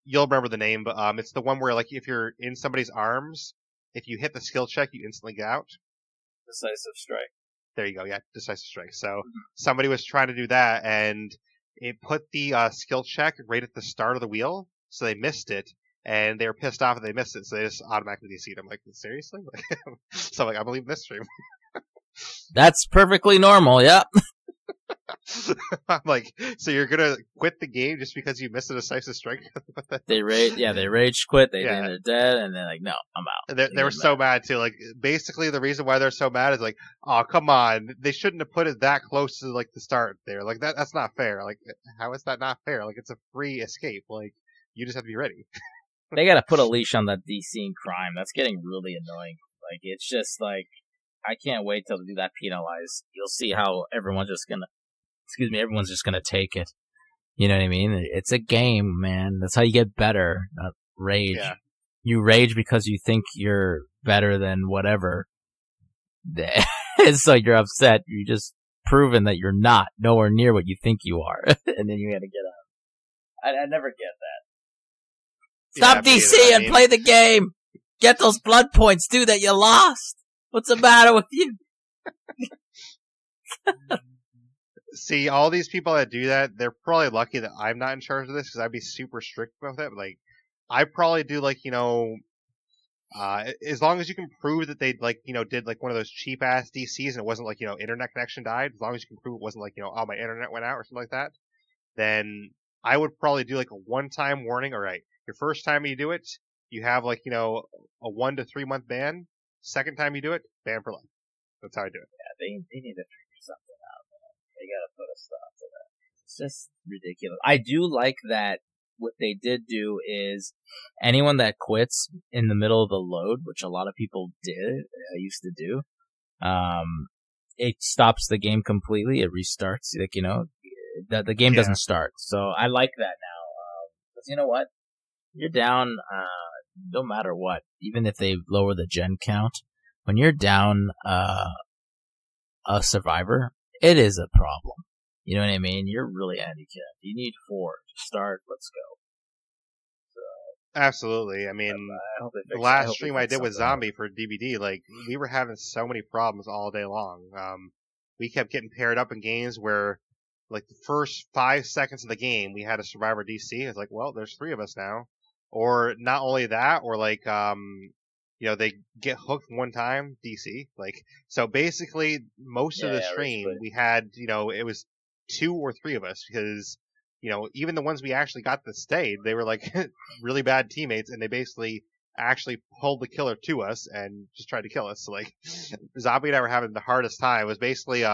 You'll remember the name, but it's the one where like if you're in somebody's arms, if you hit the skill check, you instantly get out. Decisive strike. There you go, yeah, decisive strike. So somebody was trying to do that, and it put the skill check right at the start of the wheel, so they missed it, and they were pissed off that they missed it, so they just automatically DC'd. I'm like, seriously? So I'm like, I believe in this stream. That's perfectly normal, yeah. I'm like, so you're gonna quit the game just because you missed a decisive strike? They rage quit. They think they're dead, and they're like, no, I'm out. They were so mad too. Like, basically, the reason why they're so mad is like, oh, come on, they shouldn't have put it that close to like the start there. Like that's not fair. Like, how is that not fair? Like, it's a free escape. Like, you just have to be ready. They gotta put a leash on that DC crime. That's getting really annoying. Like, it's just like, I can't wait till they do that penalized. You'll see how everyone's just gonna take it. You know what I mean? It's a game, man. That's how you get better, not rage. Yeah. You rage because you think you're better than whatever. So you're upset. You're just proven that you're not nowhere near what you think you are. And then you gotta get out. I never get that. Stop DC and play the game! Get those blood points, dude, that you lost! What's the matter with you? See, all these people that do that, they're probably lucky that I'm not in charge of this, because I'd be super strict with it. Like, I probably do, like, as long as you can prove that they, like, did, like, one of those cheap-ass DCs and it wasn't, like, internet connection died, as long as you can prove it wasn't, like, oh, my internet went out or something like that, then I would probably do, like, a one-time warning. All right, your first time you do it, you have, like, a 1 to 3 month ban. Second time you do it, ban for life. That's how I do it. Yeah, they need to figure something out, man. They gotta put a stop to that. It's just ridiculous. I do like that what they did do is anyone that quits in the middle of the load, which a lot of people used to do, it stops the game completely. It restarts. Like, the game doesn't start. So I like that now. Because you know what? You're down, no matter what, even if they lower the gen count, when you're down a survivor, it is a problem. You know what I mean? You're really handicapped. You need 4 to start. Let's go. So, absolutely. I mean, the last stream I did with Zombie for DBD, like, we were having so many problems all day long. We kept getting paired up in games where, like, the first 5 seconds of the game, we had a survivor DC. It's like, well, there's 3 of us now. Or not only that, or like, they get hooked one time, DC. Like, so basically, most of the stream, we had, it was 2 or 3 of us, because, even the ones we actually got to stay, they were like really bad teammates, and they basically actually pulled the killer to us and just tried to kill us. So, like, Zombie and I were having the hardest time. It was basically,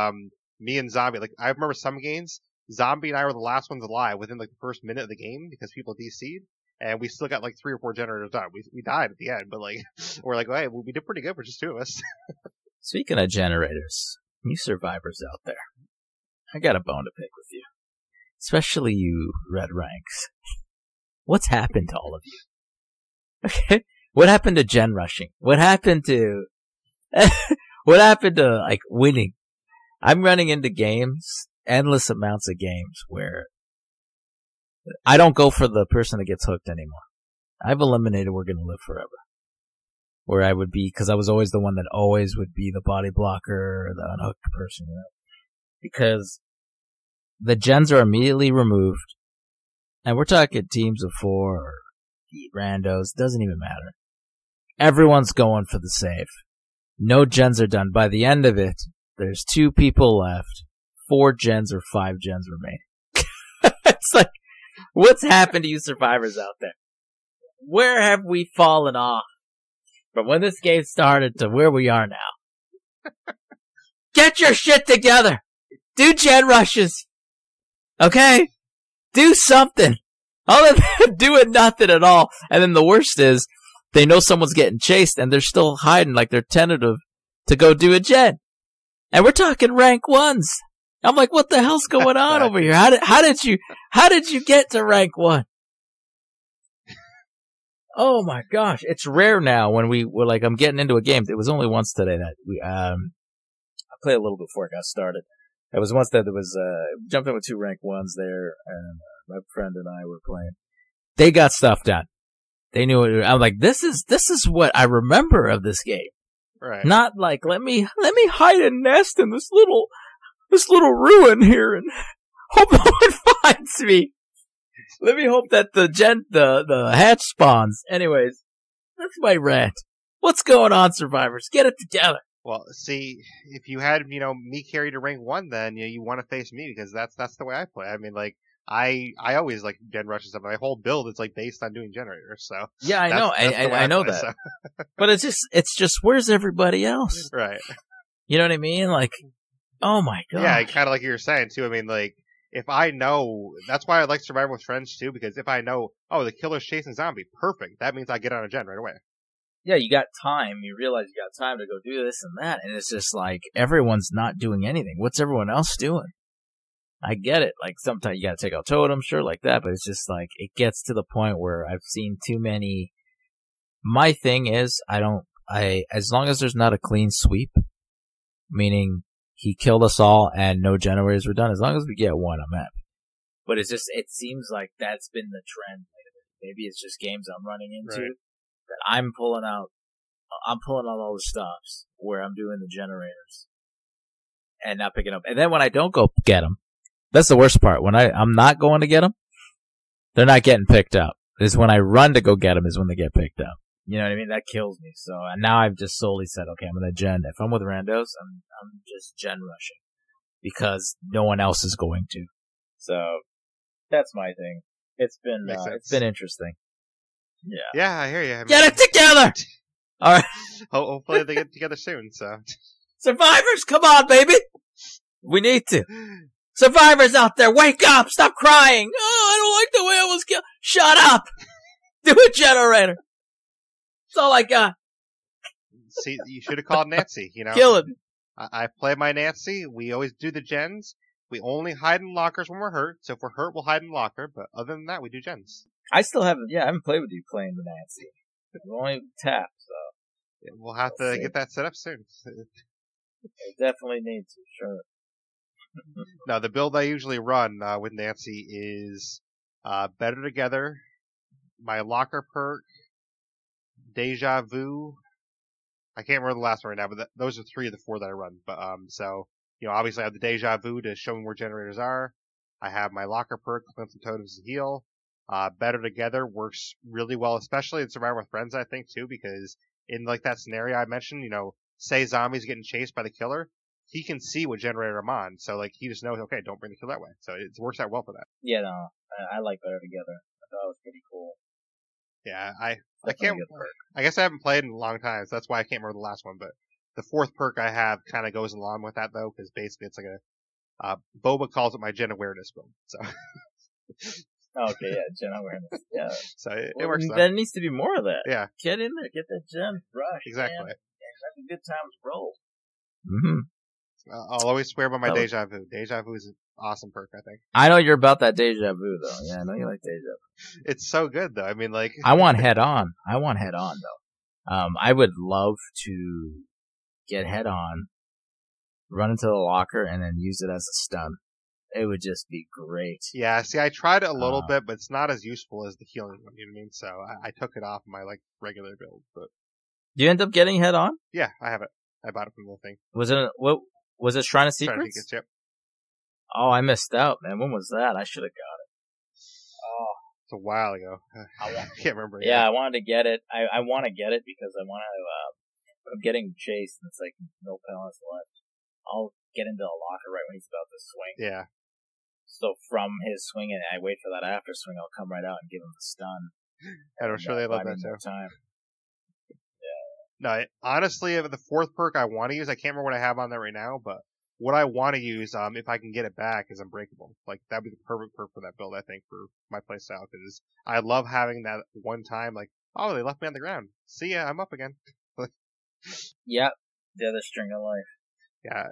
me and Zombie. Like, I remember some games, Zombie and I were the last ones alive within, like, the first minute of the game, because people DC'd. And we still got like 3 or 4 generators done. We died at the end, but like we're like, hey, we did pretty good for just 2 of us. Speaking of generators, you survivors out there, I got a bone to pick with you, especially you red ranks. What's happened to all of you? Okay, what happened to gen rushing? What happened to like winning? I'm running into games, endless amounts of games where I don't go for the person that gets hooked anymore. I've eliminated We're Gonna Live Forever. Where I would be, because I was always the one that always would be the body blocker or the unhooked person, Because the gens are immediately removed, and we're talking teams of 4 or randos, doesn't even matter. Everyone's going for the save. No gens are done. By the end of it, there's 2 people left, 4 gens or 5 gens remain. It's like, what's happened to you survivors out there? Where have we fallen off from when this game started to where we are now? Get your shit together! Do gen rushes! Okay? Do something! All of them doing nothing at all. And then the worst is, they know someone's getting chased and they're still hiding like they're tentative to go do a gen. And we're talking rank 1s. I'm like, what the hell's going on over here? How did you get to rank 1? Oh my gosh. It's rare now when we're like, I'm getting into a game. It was only once today that I played a little before it got started. It was once that there was, jumped in with 2 rank 1s there, and my friend and I were playing. They got stuff done. They knew it. I'm like, this is what I remember of this game. Right. Not like, let me hide a nest in this little ruin here and hope no one finds me. Let me hope that the hatch spawns. Anyways, that's my rant. What's going on, survivors? Get it together. Well, see, if you had, me carry to rank 1, then, you want to face me, because that's the way I play. I mean, like, I always like gen rushes stuff. My whole build is like based on doing generators, so. Yeah, I know. I know that. So. But it's just, where's everybody else? Right. You know what I mean? Like, oh my god. Yeah, kind of like you were saying too. I mean, like, if I know, that's why I like Survival with Friends too, because if I know, oh, the killer's chasing zombie, perfect. That means I get on a gen right away. Yeah, you got time. You realize you got time to go do this and that, and it's just like everyone's not doing anything. What's everyone else doing? I get it. Like sometimes you got to take out totems, sure, like that, but it's just like it gets to the point where I've seen too many. My thing is, as long as there's not a clean sweep, meaning he killed us all and no generators were done, as long as we get one, I'm happy. But it seems like that's been the trend lately. Maybe it's just games I'm running into that I'm pulling out all the stops where I'm doing the generators and not picking up. And then when I don't go get them, that's the worst part. When I'm not going to get them, they're not getting picked up. Is when I run to go get them is when they get picked up. You know what I mean? That kills me. So and now I've just solely said, okay, I'm going to gen. If I'm with randos, I'm just gen rushing because no one else is going to. So that's my thing. It's been interesting. Yeah. Yeah, I hear you. Get it together! All right. Hopefully they get together soon. So survivors, come on, baby. We need to. Survivors out there, wake up! Stop crying! Oh, I don't like the way I was killed. Shut up! Do a generator. That's all I got. See, you should have called Nancy. You know, kill it. I play my Nancy. We always do the gens. We only hide in lockers when we're hurt. So if we're hurt, we'll hide in locker. But other than that, we do gens. I haven't played with you playing the Nancy. We only tap, so yeah, we'll have to get that set up soon. We definitely need to, sure. Now, the build I usually run with Nancy is Better Together, my locker perk, Deja Vu. I can't remember the last one right now, but those are 3 of the 4 that I run. But so obviously I have the Deja Vu to show me where generators are. I have my locker perk, Clint and Totems to heal. Better Together works really well, especially in Survivor with Friends, I think, too, because in like that scenario I mentioned, say zombies getting chased by the killer, he can see what generator I'm on, so like he just knows, okay, don't bring the kill that way. So it works out well for that. Yeah, no, I like Better Together. I thought it was pretty cool. Yeah, I can't. I guess I haven't played in a long time, so that's why I can't remember the last one. But the 4th perk I have kind of goes along with that though, because basically it's like Boba calls it my gen awareness build. So. Okay, yeah, gen awareness. Yeah. So it works. There needs to be more of that. Yeah. Get in there, get that gen rush. Exactly. Man. Yeah, have a good times roll. I'll always swear by my Deja Vu. Deja Vu is an awesome perk, I think. I know you're about that Deja Vu, though. Yeah, I know you like Deja Vu. It's so good, though. I mean, like... I want head on, though. I would love to get head on, run into the locker, and then use it as a stun. It would just be great. Yeah, see, I tried it a little bit, but it's not as useful as the healing one, you know what I mean? So I took it off my, like, regular build, but... Do you end up getting head on? Yeah, I have it. I bought it from the thing. Was it Shrine of Secrets? Yep. Oh, I missed out, man. When was that? I should have got it. Oh. It's a while ago. I can't remember. Yeah, I wanted to get it. I want to get it because I want to, I'm getting chased and it's like no pellets left. I'll get into a locker right when he's about to swing. Yeah. So from his swing and I wait for that after swing, I'll come right out and give him the stun. And I'm sure they love that too. Time. No, honestly, the 4th perk I want to use, I can't remember what I have on there right now, but what I want to use, if I can get it back, is Unbreakable. Like, that'd be the perfect perk for that build, I think, for my playstyle, because I love having that one time, like, oh, they left me on the ground. See ya, I'm up again. Yep, the other string of life. Yeah,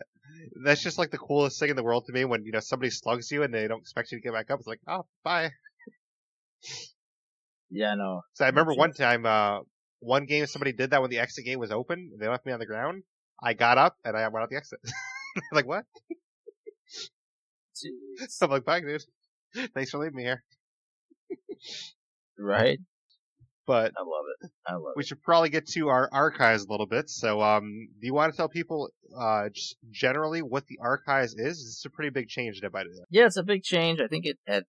that's just like the coolest thing in the world to me when, somebody slugs you and they don't expect you to get back up. It's like, oh, bye. Yeah, no. So I remember one time, one game somebody did that when the exit gate was open. They left me on the ground. I got up and I went out the exit. Like, what? Jeez. I'm like, bye, dude. Thanks for leaving me here. Right? But I love it. We should probably get to our archives a little bit. So, do you want to tell people just generally what the archives is? This is a pretty big change day by day. Yeah, it's a big change. I think it had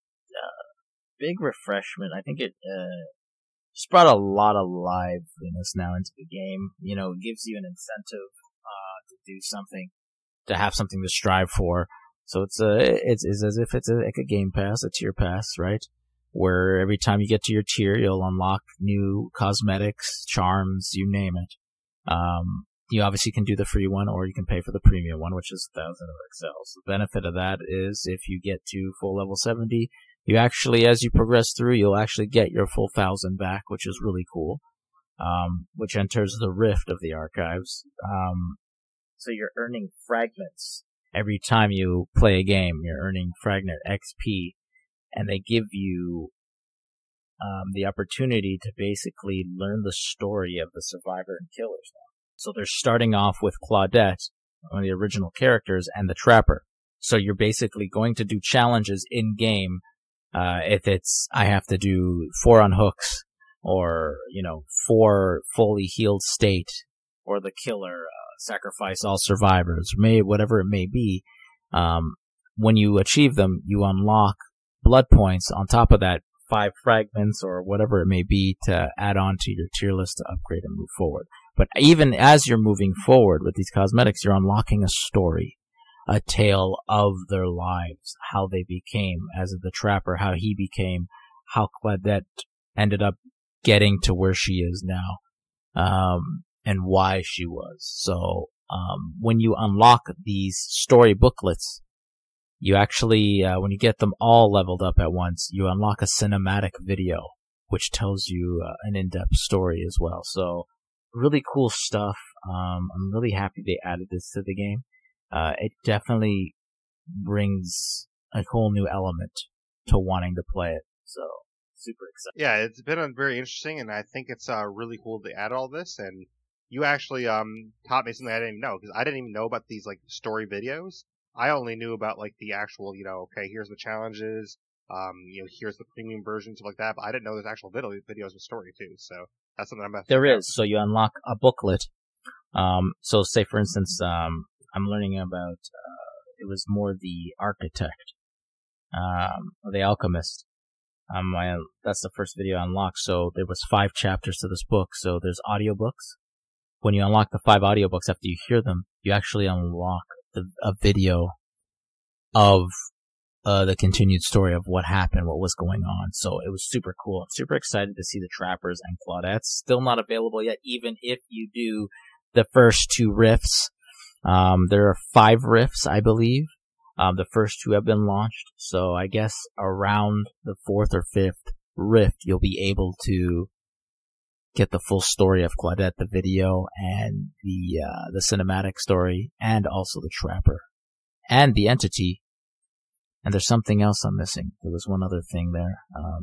big refreshment. I think it just brought a lot of liveliness now into the game. It gives you an incentive to do something, to have something to strive for. So it's as if it's like a game pass, a tier pass, right? Where every time you get to your tier, you'll unlock new cosmetics, charms, you name it. you obviously can do the free one, or you can pay for the premium one, which is 1,000 of excels. The benefit of that is if you get to full level 70, you actually, as you progress through, you'll actually get your full 1,000 back, which is really cool. Which enters the rift of the archives. So you're earning fragments every time you play a game. You're earning fragment XP, and they give you the opportunity to basically learn the story of the survivor and killers now. So they're starting off with Claudette, one of the original characters, and the Trapper. So you're basically going to do challenges in-game. If it's, I have to do 4 on hooks, or, 4 fully healed state, or the killer, sacrifice all survivors, whatever it may be. When you achieve them, you unlock blood points. On top of that, 5 fragments or whatever it may be to add on to your tier list to upgrade and move forward. But even as you're moving forward with these cosmetics, you're unlocking a story, a tale of their lives, how they became, as the Trapper, how he became, how Claudette ended up getting to where she is now, and why she was. So, when you unlock these story booklets, you actually, when you get them all leveled up at once, you unlock a cinematic video, which tells you an in-depth story as well. So, really cool stuff. I'm really happy they added this to the game. It definitely brings a whole new element to wanting to play it. So, super excited. Yeah, it's been very interesting, and I think it's really cool to add all this. And you actually taught me something I didn't even know, because I didn't even know about these like story videos. I only knew about like the actual, okay, here's the challenges, here's the premium version, stuff like that. But I didn't know there's actual videos with story too. So that's something I'm gonna There is. So you unlock a booklet. So say for instance, I'm learning about it was more the architect, or the alchemist. That's the first video I unlocked. So there was 5 chapters to this book. So there's audiobooks. When you unlock the 5 audiobooks, after you hear them, you actually unlock a video of the continued story of what happened, what was going on. So it was super cool. I'm super excited to see the Trappers and Claudette. Still not available yet, even if you do the first 2 rifts. There are 5 rifts, I believe. The first 2 have been launched. So I guess around the 4th or 5th rift, you'll be able to get the full story of Claudette, the video, and the cinematic story, and also the Trapper, and the entity. And there's something else I'm missing. There was one other thing there.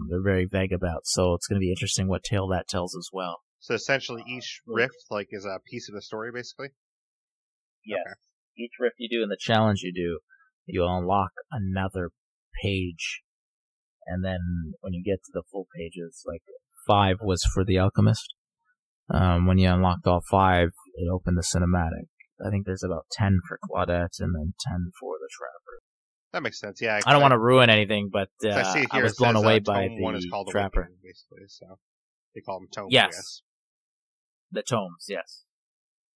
They're very vague about, so it's going to be interesting what tale that tells as well. So essentially, each rift is a piece of the story, basically. Yes. Okay. Each rift you do and the challenge you do, you unlock another page, and then when you get to the full pages, like 5 was for the alchemist. When you unlocked all 5, it opened the cinematic. I think there's about 10 for Claudette and then 10 for the Trapper. That makes sense. Yeah, I don't want to ruin anything, but I was blown away by the Trapper. Awakening, basically, so they call them tomes. Yes, I guess. The tomes. Yes.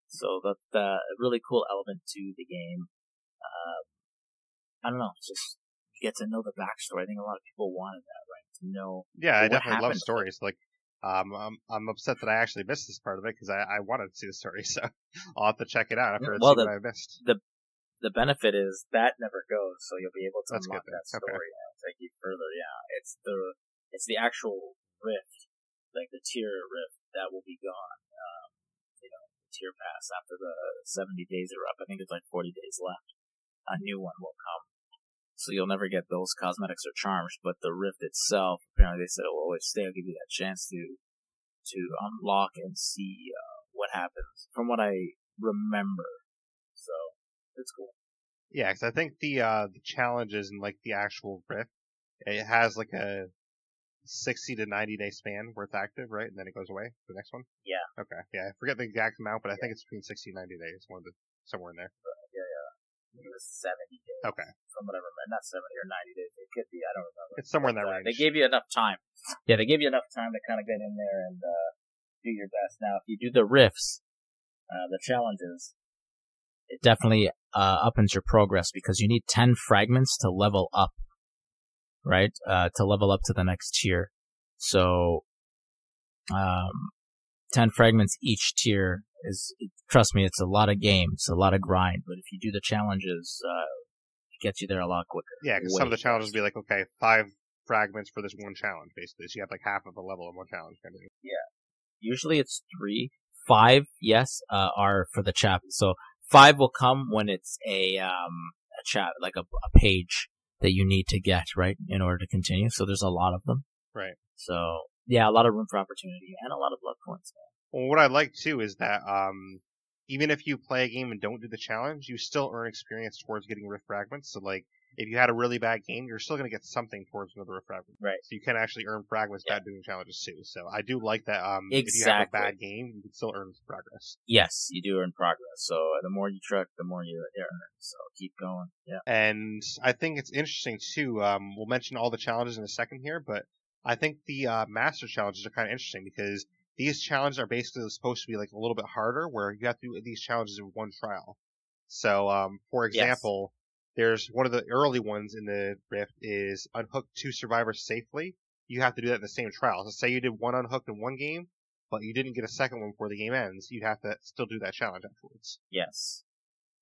So that's a really cool element to the game. I don't know, just get to know the backstory. I think a lot of people wanted that, right? To know. Yeah, I definitely love stories. Like, I'm upset that I actually missed this part of it because I wanted to see the story, so I'll have to check it out after I see what I missed. The benefit is that never goes, so you'll be able to unlock that story and take you further. Yeah, it's the actual rift, like the tier rift, that will be gone. Tier pass after the 70 days are up. I think it's like 40 days left. A new one will come. So you'll never get those cosmetics or charms, but the rift itself, apparently they said it will always stay. I'll give you that chance to unlock and see what happens, from what I remember. So it's cool. Yeah, because I think the challenges and like the actual rift, it has like a 60 to 90 day span where it's active, right? And then it goes away. The next one. Yeah. Okay. Yeah, I forget the exact amount, but I think it's between 60 and 90 days. Somewhere in there. I think it was 70 days. Okay. From what I remember, not 70 or 90 days. It could be. I don't remember. It's somewhere in that range. They gave you enough time. Yeah, they gave you enough time to kind of get in there and do your best. Now, if you do the rifts, the challenges, it definitely uppens your progress because you need 10 fragments to level up, right? To level up to the next tier. So, 10 fragments each tier is, trust me, it's a lot of games, a lot of grind. But if you do the challenges, it gets you there a lot quicker. Yeah, because some of the challenges will be like, okay, 5 fragments for this one challenge, basically. So you have like half of a level in one challenge. Kind of thing. Yeah. Usually it's 3. 5, yes, are for the chapter. So 5 will come when it's a chat, like a page that you need to get, right, in order to continue. So there's a lot of them. Right. So, yeah, a lot of room for opportunity and a lot of luck points. Well, what I like, too, is that even if you play a game and don't do the challenge, you still earn experience towards getting Rift Fragments. So, like, if you had a really bad game, you're still going to get something towards another Rift Fragment. Right. So you can actually earn fragments without doing challenges, too. So I do like that Exactly. If you have a bad game, you can still earn progress. Yes, you do earn progress. So the more you truck, the more you earn. So keep going. Yeah. And I think it's interesting, too. We'll mention all the challenges in a second here, but I think the Master Challenges are kind of interesting because these challenges are basically supposed to be like a little bit harder, where you have to do these challenges in one trial. So, for example, there's one of the early ones in the Rift is unhook 2 survivors safely. You have to do that in the same trial. So say you did 1 unhooked in one game, but you didn't get a second one before the game ends. You have to still do that challenge afterwards. Yes.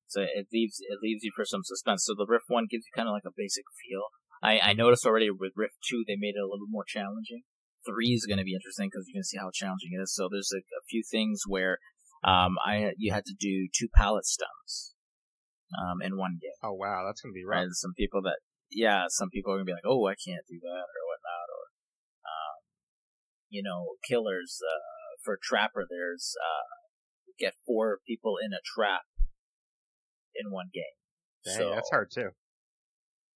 So it leaves you for some suspense. So the Rift 1 gives you kind of like a basic feel. I noticed already with Rift 2 they made it a little more challenging. 3 is going to be interesting because you're going to see how challenging it is. So there's a few things where you had to do 2 pallet stuns in one game. Oh wow, that's going to be rough. And some people are going to be like, oh, I can't do that or whatnot. Or killers for Trapper. There's get 4 people in a trap in one game. Dang, so that's hard too.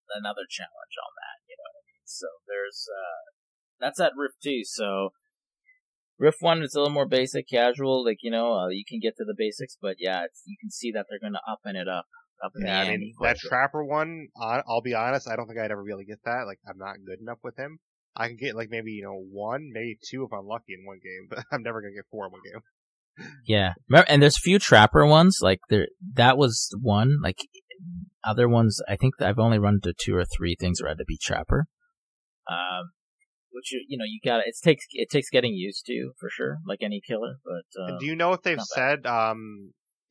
Another challenge on that, you know what I mean? So there's that's at Rift 2. So Rift 1 is a little more basic, casual, like, you can get to the basics, but yeah, you can see that they're going to up it up. Yeah, I mean, that Trapper one, I'll be honest, I don't think I'd ever really get that. Like, I'm not good enough with him. I can get, like, maybe, 1, maybe 2 if I'm lucky in one game, but I'm never going to get 4 in one game. Yeah. And there's a few Trapper ones, like, that was one, like, other ones, I think I've only run into 2 or 3 things where I had to be Trapper. Which, you gotta, it takes getting used to, for sure, like any killer, but, and do you know if they've said,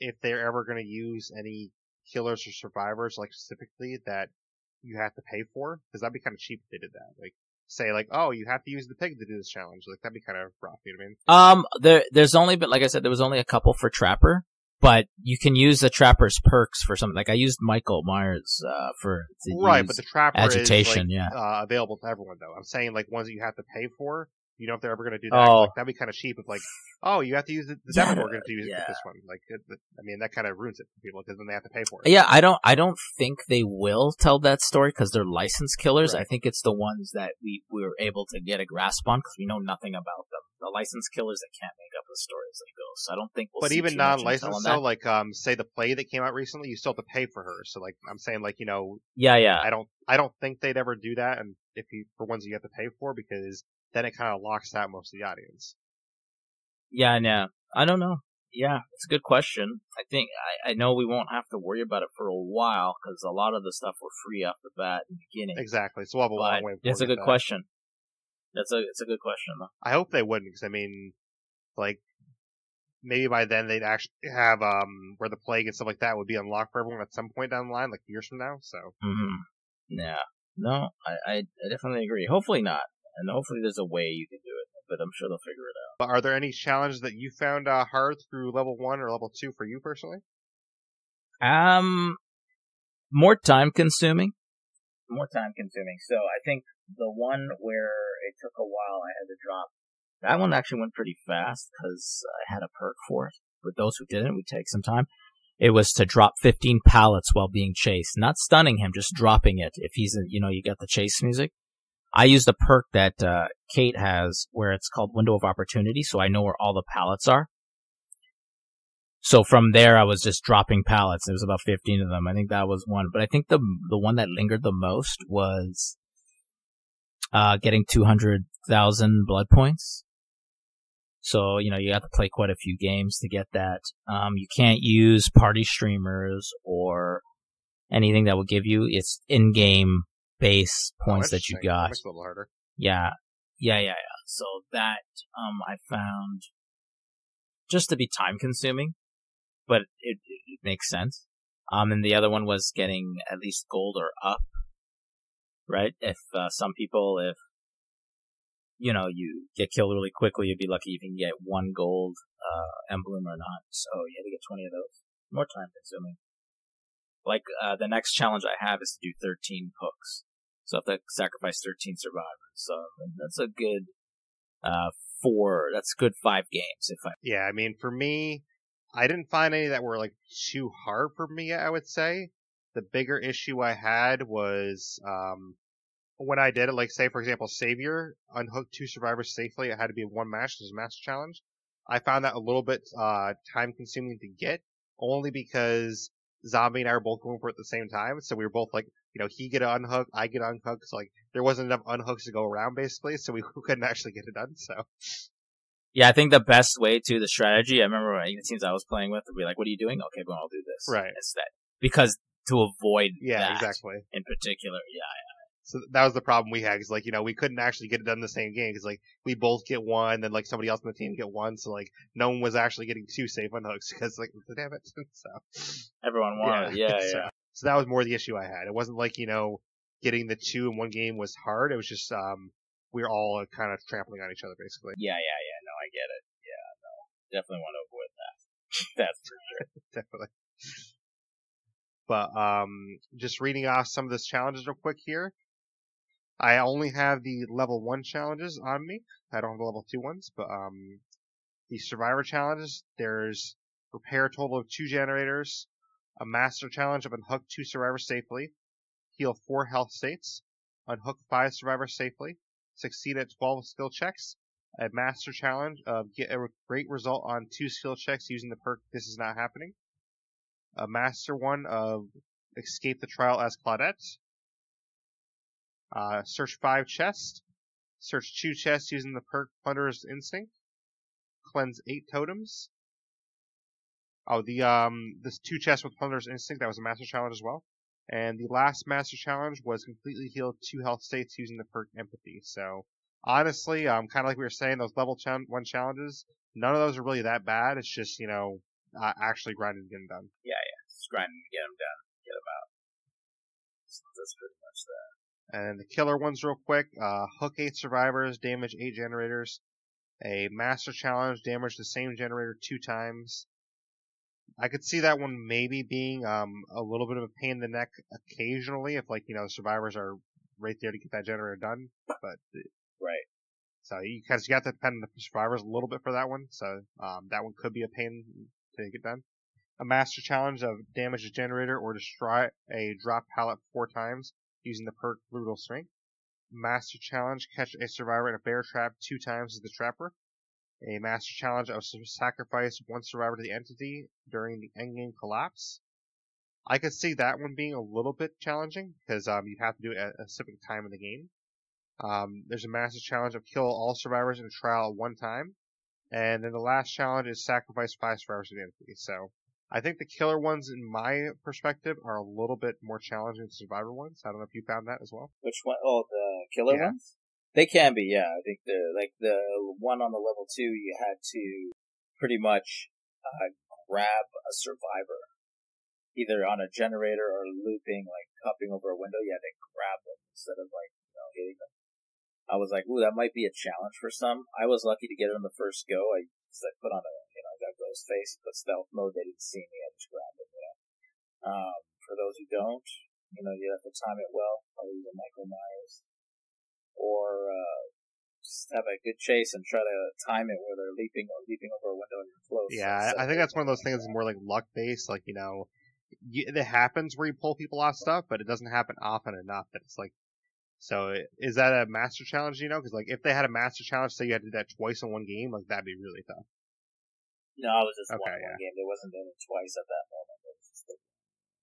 if they're ever going to use any killers or survivors, like, specifically, that you have to pay for? Because that'd be kind of cheap if they did that. Like, say, like, oh, you have to use the pig to do this challenge. Like, that'd be kind of rough, you know what I mean? There's only, but like I said, there was only a couple for Trapper, but you can use the Trapper's perks for something. Like, I used Michael Myers, right, but the Trapper agitation, is, like, yeah. Available to everyone, though. I'm saying, like, ones that you have to pay for. You know if they're ever going to do that. Oh. Like, that'd be kind of cheap if, like, oh, you have to use the Demon Organ to use this one. Like, I mean, that kind of ruins it for people because then they have to pay for it. Yeah, I don't think they will tell that story because they're licensed killers. Right. I think it's the ones that we were able to get a grasp on because we know nothing about them. The licensed killers that can't make up the story as they go. So I don't think we'll But see even too much non-licensed, intel on so, like, say the play that came out recently, you still have to pay for her. So, like, I'm saying, like, Yeah. I don't think they'd ever do that, and for ones you have to pay for, because then it kind of locks out most of the audience. Yeah, I don't know. Yeah, it's a good question. I think I know we won't have to worry about it for a while because a lot of the stuff were free off the bat in the beginning. Exactly. So we'll have a long way. It's a good question. It's a good question, though. I hope they wouldn't, because I mean, like, maybe by then they'd actually have where the plague and stuff like that would be unlocked for everyone at some point down the line, like years from now. So. Mm-hmm. Yeah. No, I definitely agree. Hopefully not, and hopefully there's a way you can do it, but I'm sure they'll figure it out. But are there any challenges that you found hard through level 1 or level 2 for you personally? More time consuming. So I think the one where it took a while I had to drop, that one actually went pretty fast because I had a perk for it. For those who didn't, it would take some time. It was to drop 15 pallets while being chased. Not stunning him, just dropping it. If he's, you get the chase music. I used a perk that Kate has where it's called Window of Opportunity, so I know where all the pallets are. So from there, I was just dropping pallets. There was about 15 of them. I think that was one. But I think the one that lingered the most was getting 200,000 blood points. So, you have to play quite a few games to get that. You can't use party streamers or anything that will give you. It's in-game base points that you got. That makes it a little harder. Yeah. So that, I found just to be time consuming, but it makes sense. And the other one was getting at least gold or up, right? If you get killed really quickly, you'd be lucky if you can get 1 gold emblem or not. So you had to get 20 of those. More time consuming. Like the next challenge I have is to do 13 hooks. So I have to sacrifice 13 survivors. So that's a good that's good 5 games. Yeah, I mean, for me, I didn't find any that were like too hard for me, I would say. The bigger issue I had was when I did it, like say for example, Savior unhooked 2 survivors safely. It had to be 1 match. There's a master challenge. I found that a little bit time consuming to get, only because Zombie and I were both going for it at the same time. So we were both like, he get unhooked, I get unhooked. So like there wasn't enough unhooks to go around basically, so we couldn't actually get it done. So yeah, I think the best way to the strategy. I remember the teams I was playing with would be like, "What are you doing?" Okay, well I'll do this right instead, because to avoid yeah that exactly in particular. Yeah. So that was the problem we had, because like we couldn't actually get it done in the same game, because like we both get 1, then like somebody else in the team get 1, so like no one was actually getting 2 safe unhooks, because like damn it. So everyone wanted, yeah. So that was more the issue I had. It wasn't like getting the 2 in 1 game was hard. It was just we were all kind of trampling on each other basically. Yeah. No, I get it. Yeah, no, definitely want to avoid that. That's for sure. Definitely. But just reading off some of those challenges real quick here. I only have the level 1 challenges on me. I don't have the level 2 ones, but the survivor challenges, there's repair a total of 2 generators, a master challenge of unhook 2 survivors safely, heal 4 health states, unhook 5 survivors safely, succeed at 12 skill checks, a master challenge of get a great result on 2 skill checks using the perk This Is Not Happening, a master one of escape the trial as Claudette, search 5 chests, search 2 chests using the perk Plunderer's Instinct, cleanse 8 totems. Oh, this 2 chests with Plunderer's Instinct, that was a master challenge as well. And the last master challenge was completely heal 2 health states using the perk Empathy. So honestly, kind of like we were saying, those level 1 challenges, none of those are really that bad. It's just actually grinding to get them done. Yeah, just grinding to get them done, get them out. So that's pretty much that. And the killer ones real quick, hook 8 survivors, damage 8 generators. A master challenge, damage the same generator 2 times. I could see that one maybe being a little bit of a pain in the neck occasionally if the survivors are right there to get that generator done. But right. So you have to depend on the survivors a little bit for that one. So that one could be a pain to get done. A master challenge of damage a generator or destroy a drop pallet 4 times using the perk Brutal Strength. Master challenge, catch a survivor in a bear trap 2 times as the trapper. A master challenge of sacrifice 1 survivor to the entity during the endgame collapse. I could see that one being a little bit challenging, because you have to do it at a specific time in the game. There's a master challenge of kill all survivors in a trial at 1 time. And then the last challenge is sacrifice 5 survivors to the entity. So I think the killer ones, in my perspective, are a little bit more challenging than the survivor ones. I don't know if you found that as well. Which one? Oh, the killer ones? They can be, yeah. I think the one on the level 2, you had to pretty much grab a survivor, either on a generator or looping, like hopping over a window. You had to grab them instead of hitting them. I was like, ooh, that might be a challenge for some. I was lucky to get it on the first go. I put on I got Ghost Face, put stealth mode. They didn't see me. I just grabbed them. For those who don't, you have to time it well. Probably use a Michael Myers. Or just have a good chase and try to time it where they're leaping over a window and you're close. Yeah, I think that's one of those things that's more like luck based. It happens where you pull people off stuff, but it doesn't happen often enough that it's like. So is that a master challenge? Because if they had a master challenge, say you had to do that twice in 1 game, that'd be really tough. No, I was just one game. There wasn't any twice at that moment.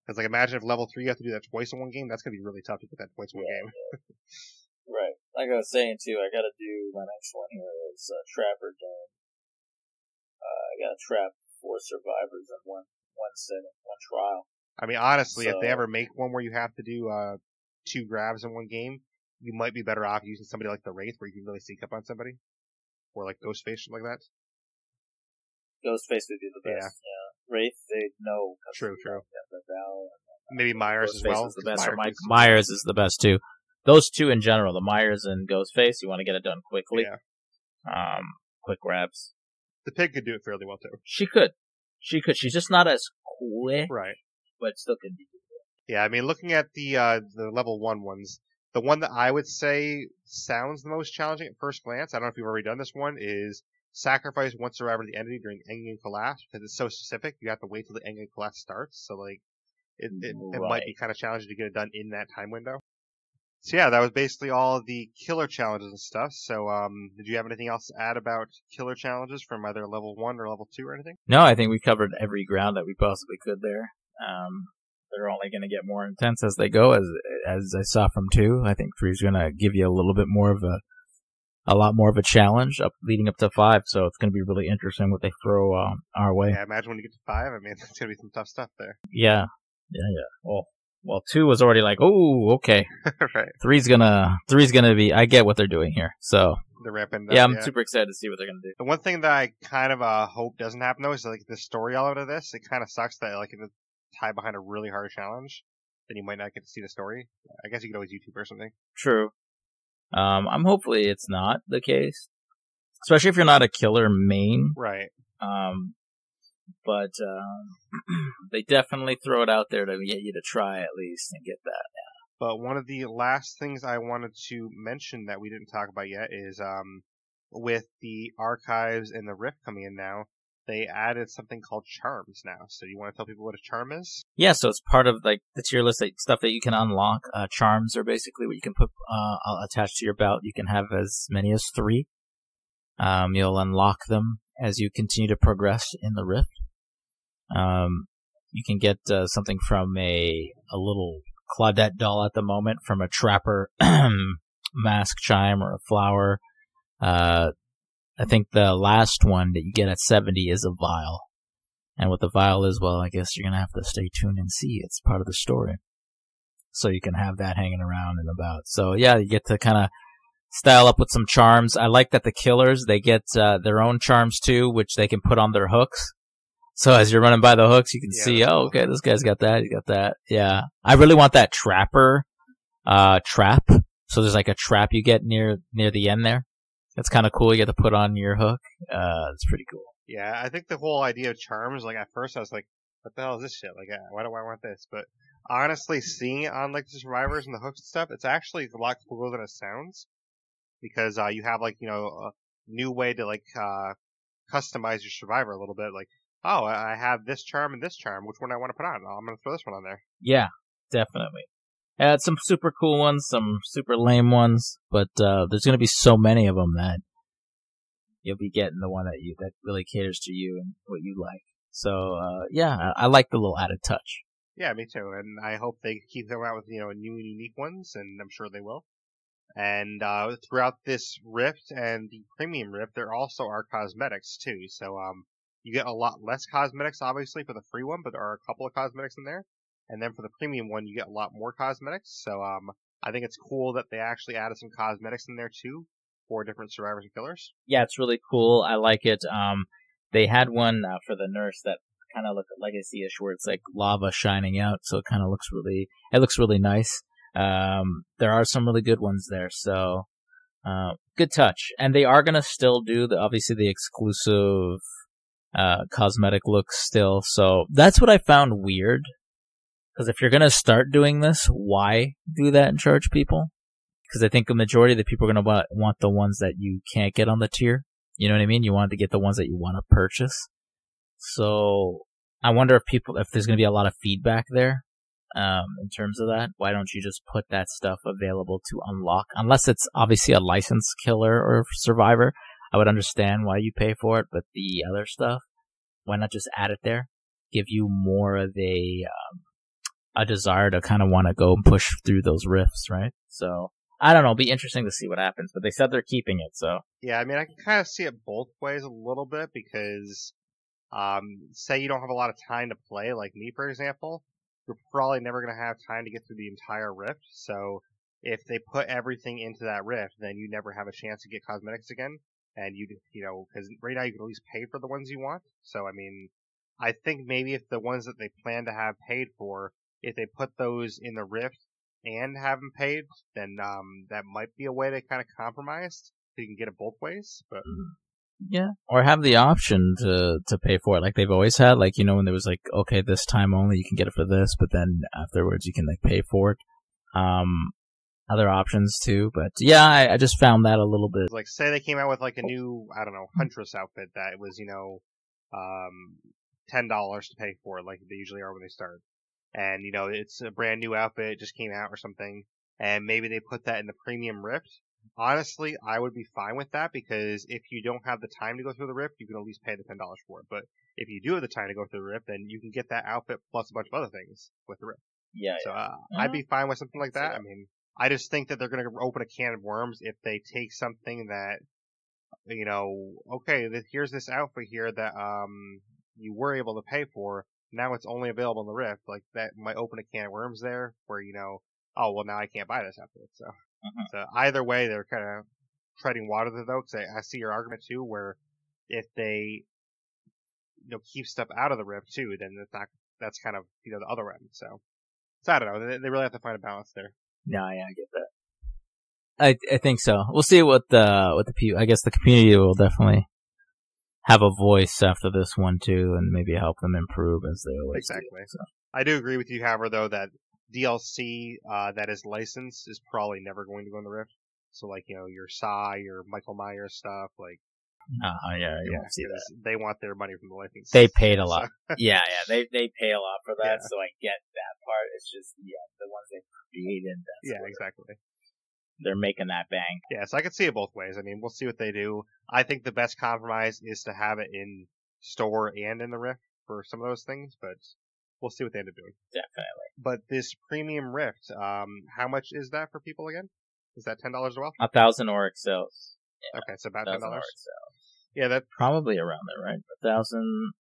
Because imagine if level 3 you have to do that twice in 1 game. That's gonna be really tough to get that twice in 1 game. Right. Like I was saying too, I gotta do my next one here is Trapper Game. I gotta trap 4 survivors in one setting, 1 trial. I mean, honestly, if they ever make one where you have to do 2 grabs in 1 game, you might be better off using somebody like the Wraith, where you can really sneak up on somebody, or like Ghostface, something like that. Ghostface would be the best. Yeah. Wraith, they know. True. The Val. Maybe Myers as Ghostface well. is the best. Myers is the best too. Those two in general, the Myers and Ghostface, you want to get it done quickly. Yeah. Quick grabs. The pig could do it fairly well too. She could. She's just not as quick, Right. but still could be. Yeah, I mean, looking at the level 1 ones, the one that I would say sounds the most challenging at first glance, I don't know if you've already done this one, is sacrifice one survivor to the entity during endgame collapse, because it's so specific, you have to wait till the endgame collapse starts, so like, it might be kind of challenging to get it done in that time window. So yeah, that was basically all of the killer challenges and stuff, so did you have anything else to add about killer challenges from either level 1 or level 2 or anything? No, I think we covered every ground that we possibly could there. They're only going to get more intense as they go, as I saw from 2. I think 3 is going to give you a little bit more of a lot more of a challenge leading up to 5. So it's going to be really interesting what they throw our way. Yeah, imagine when you get to 5. I mean, it's going to be some tough stuff there. Yeah. Well, 2 was already like, oh, okay. Right. 3's gonna be. I get what they're doing here. So they're ramping. Yeah, I'm super excited to see what they're gonna do. The one thing that I kind of hope doesn't happen though is like the story element of this. It kind of sucks that like if it's tied behind a really hard challenge, then you might not get to see the story. I guess you could always YouTube or something. True. I'm hopefully it's not the case, especially if you're not a killer main. Right. But they definitely throw it out there to get you to try at least and get that. Yeah. But one of the last things I wanted to mention that we didn't talk about yet is with the archives and the Rift coming in now, they added something called charms now. So you want to tell people what a charm is? Yeah, so it's part of like the tier list stuff that you can unlock. Charms are basically what you can put attached to your belt. You can have as many as 3. You'll unlock them as you continue to progress in the Rift. You can get something from a little Claudette doll at the moment, from a trapper mask chime or a flower. I think the last one that you get at 70 is a vial. And what the vial is, well, I guess you're going to have to stay tuned and see. It's part of the story. So you can have that hanging around and about. So yeah, you get to kind of style up with some charms. I like that the killers, they get their own charms too, which they can put on their hooks. So as you're running by the hooks, you can see, oh, okay, this guy's got that, he got that. Yeah. I really want that trapper trap. So there's like a trap you get near the end there. That's kind of cool. You get to put on your hook. It's pretty cool. Yeah, I think the whole idea of charms, like at first I was like, what the hell is this shit? Like, why do I want this? But honestly, seeing it on like the survivors and the hooks and stuff, it's actually a lot cooler than it sounds. Because you have like, you know, a new way to like customize your survivor a little bit. Like, oh, I have this charm and this charm. Which one I want to put on? Oh, I'm going to throw this one on there. Yeah, definitely. Some super cool ones, some super lame ones, but there's going to be so many of them that you'll be getting the one that really caters to you and what you like. So yeah, I like the little added touch. Yeah, me too. And I hope they keep coming out with, you know, new and unique ones, and I'm sure they will. And throughout this Rift and the Premium Rift, there also are cosmetics too. So you get a lot less cosmetics, obviously, for the free one, but there are a couple of cosmetics in there. And then for the premium one, you get a lot more cosmetics. So I think it's cool that they actually added some cosmetics in there too for different survivors and killers. Yeah, it's really cool. I like it. They had one for the nurse that kind of looked legacy-ish, where it's like lava shining out, so it kind of looks really nice. There are some really good ones there, so good touch. And they are gonna still do obviously the exclusive cosmetic looks still. So that's what I found weird. Because if you're going to start doing this, why do that and charge people? Because I think the majority of the people are going to want the ones that you can't get on the tier. You know what I mean? You want to get the ones that you want to purchase. So I wonder if there's going to be a lot of feedback there in terms of that. Why don't you just put that stuff available to unlock? Unless it's obviously a licensed killer or survivor, I would understand why you pay for it. But the other stuff, why not just add it there? Give you more of a desire to kind of want to go and push through those rifts, right? So, I don't know. It'll be interesting to see what happens, but they said they're keeping it, so. Yeah, I mean, I can kind of see it both ways a little bit because, say you don't have a lot of time to play, like me, for example, you're probably never going to have time to get through the entire rift, so if they put everything into that rift, then you never have a chance to get cosmetics again. and because right now you can at least pay for the ones you want. So I mean, I think maybe if the ones that they plan to have paid for, if they put those in the Rift and have them paid, then that might be a way to kind of compromise. So you can get it both ways, but. Yeah, or have the option to pay for it like they've always had. Like, when there was like, okay, this time only you can get it for this, but then afterwards you can like pay for it. Other options too, but yeah, I just found that a little bit. Like, say they came out with like a new, I don't know, Huntress outfit that was, $10 to pay for it, like they usually are when they start. And, it's a brand new outfit, it just came out or something, and maybe they put that in the premium Rift. Honestly, I would be fine with that, because if you don't have the time to go through the Rift, you can at least pay the $10 for it. But if you do have the time to go through the Rift, then you can get that outfit plus a bunch of other things with the Rift. Yeah. So I'd be fine with something like that. I mean, I just think that they're going to open a can of worms if they take something that, okay, here's this outfit here that you were able to pay for. Now it's only available in the Rift. Like, that might open a can of worms there where, oh, well, now I can't buy this outfit. So either way, they're kind of treading water there, though, because I see your argument, too, where if they, keep stuff out of the Rift, too, then that's kind of, the other end. So I don't know. They really have to find a balance there. No, yeah, I get that. I think so. We'll see what the people. I guess the community will definitely have a voice after this one too, and maybe help them improve as they always exactly. do. So. I do agree with you, however, though, that DLC that is licensed is probably never going to go in the Rift. So like your Psy, your Michael Myers stuff, like. Yeah, you won't see that. They want their money from the license. They paid a lot. Yeah, they pay a lot for that, Yeah. so I get that part. It's just the ones they created. Exactly. They're making that bank. Yeah, so I can see it both ways. I mean, we'll see what they do. I think the best compromise is to have it in store and in the Rift for some of those things, but we'll see what they end up doing. Definitely. But this premium Rift, how much is that for people again? Is that $10 as well? 1,000 Oryx cells. Yeah, okay, so about $10. Yeah, that's probably around there, right? 1,000.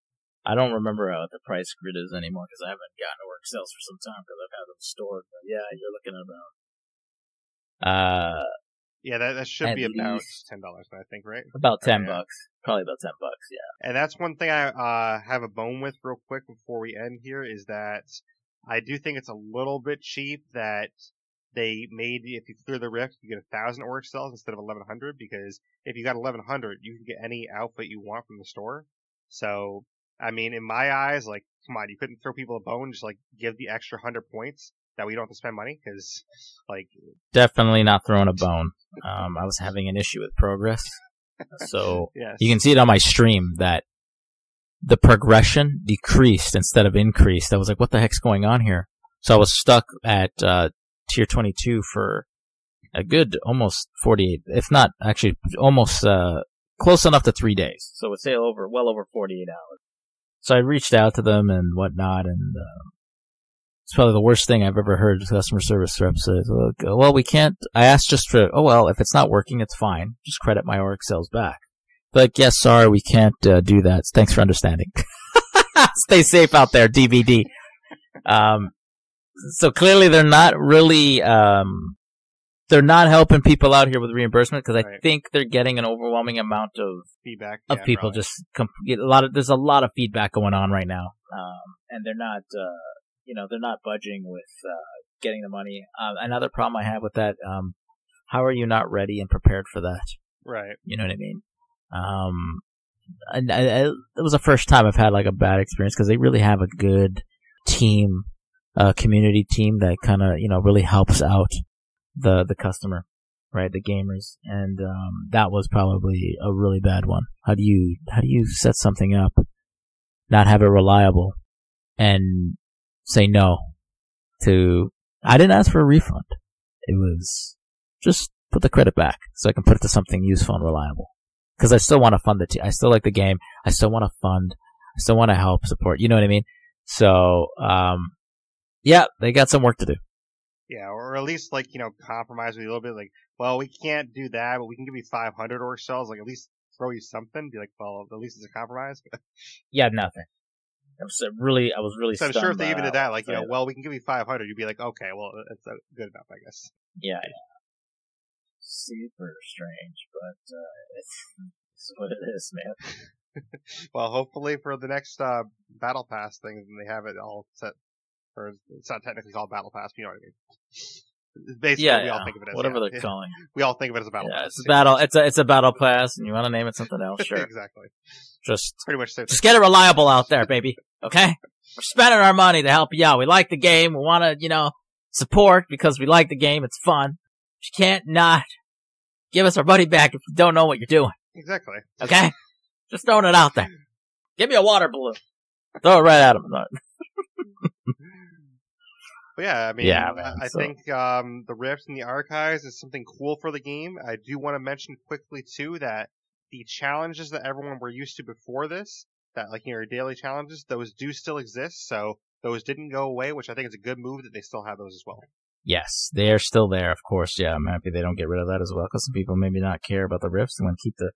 I don't remember what the price grid is anymore because I haven't gotten Oryx cells for some time because I've had them stored. But yeah, you're looking at about. Yeah, that should be about $10, I think, right? About $10, probably about $10. Yeah. And that's one thing I have a bone with real quick before we end here is that I do think it's a little bit cheap that they made, if you clear the Rift, you get 1,000 Oryx cells instead of 1,100, because if you got 1,100, you can get any outfit you want from the store. So, I mean, in my eyes, like, come on, you couldn't throw people a bone, just like give the extra 100 points that we don't have to spend money, because, like, definitely not throwing a bone. I was having an issue with progress, so yes. You can see it on my stream that the progression decreased instead of increased. I was like, what the heck's going on here? So I was stuck at Tier 22 for a good almost 48, if not actually almost close enough to 3 days. So I would say well over 48 hours. So I reached out to them and whatnot, and it's probably the worst thing I've ever heard customer service reps say. Well, we can't. I asked just for, if it's not working, it's fine. Just credit my Oryx cells back. But yes, sorry, we can't do that. Thanks for understanding. Stay safe out there, DVD. So clearly they're not really, they're not helping people out here with reimbursement because I think they're getting an overwhelming amount of feedback of people. Probably. There's a lot of feedback going on right now, and they're not, they're not budging with getting the money. Another problem I have with that, how are you not ready and prepared for that? Right. You know what I mean? It was the first time I've had like a bad experience because they really have a good team. Community team that kind of, really helps out the customer, right? The gamers. And, that was probably a really bad one. How do you set something up, not have it reliable, and say no to, I didn't ask for a refund. It was just put the credit back so I can put it to something useful and reliable. Cause I still want to fund the team. I still like the game. I still want to fund. I still want to help support. You know what I mean? So, yeah, they got some work to do. Yeah, or at least, like, compromise with you a little bit. Like, well, we can't do that, but we can give you 500 Oryx cells. Like, at least throw you something. Be like, well, at least it's a compromise. Yeah, nothing. I was really so I'm stunned. sure if they even did that, like, well, we can give you 500. You'd be like, okay, well, that's good enough, I guess. Yeah. Super strange, but That's what it is, man. Well, hopefully for the next Battle Pass thing, they have it all set. Or it's not technically called Battle Pass, but you know what I mean. It's basically what we all think of it as. Whatever they're calling it. We all think of it as a Battle Pass. It's a battle. It's a Battle Pass, and you want to name it something else, sure. Exactly. Just pretty much. Just get it reliable out there, baby. Okay? We're spending our money to help you out. We like the game. We want to, support because we like the game. It's fun. You can't not give us our money back if you don't know what you're doing. Exactly. Okay? Just throwing it out there. Give me a water balloon. Throw it right at him. But yeah, I mean, I think the Rift and the Archives is something cool for the game. I do want to mention quickly, too, that the challenges that everyone were used to before this, that your daily challenges, those do still exist, so those didn't go away, which I think is a good move that they still have those as well. Yes, they are still there, of course. Yeah, I'm happy they don't get rid of that as well, because some people maybe not care about the Rifts and want to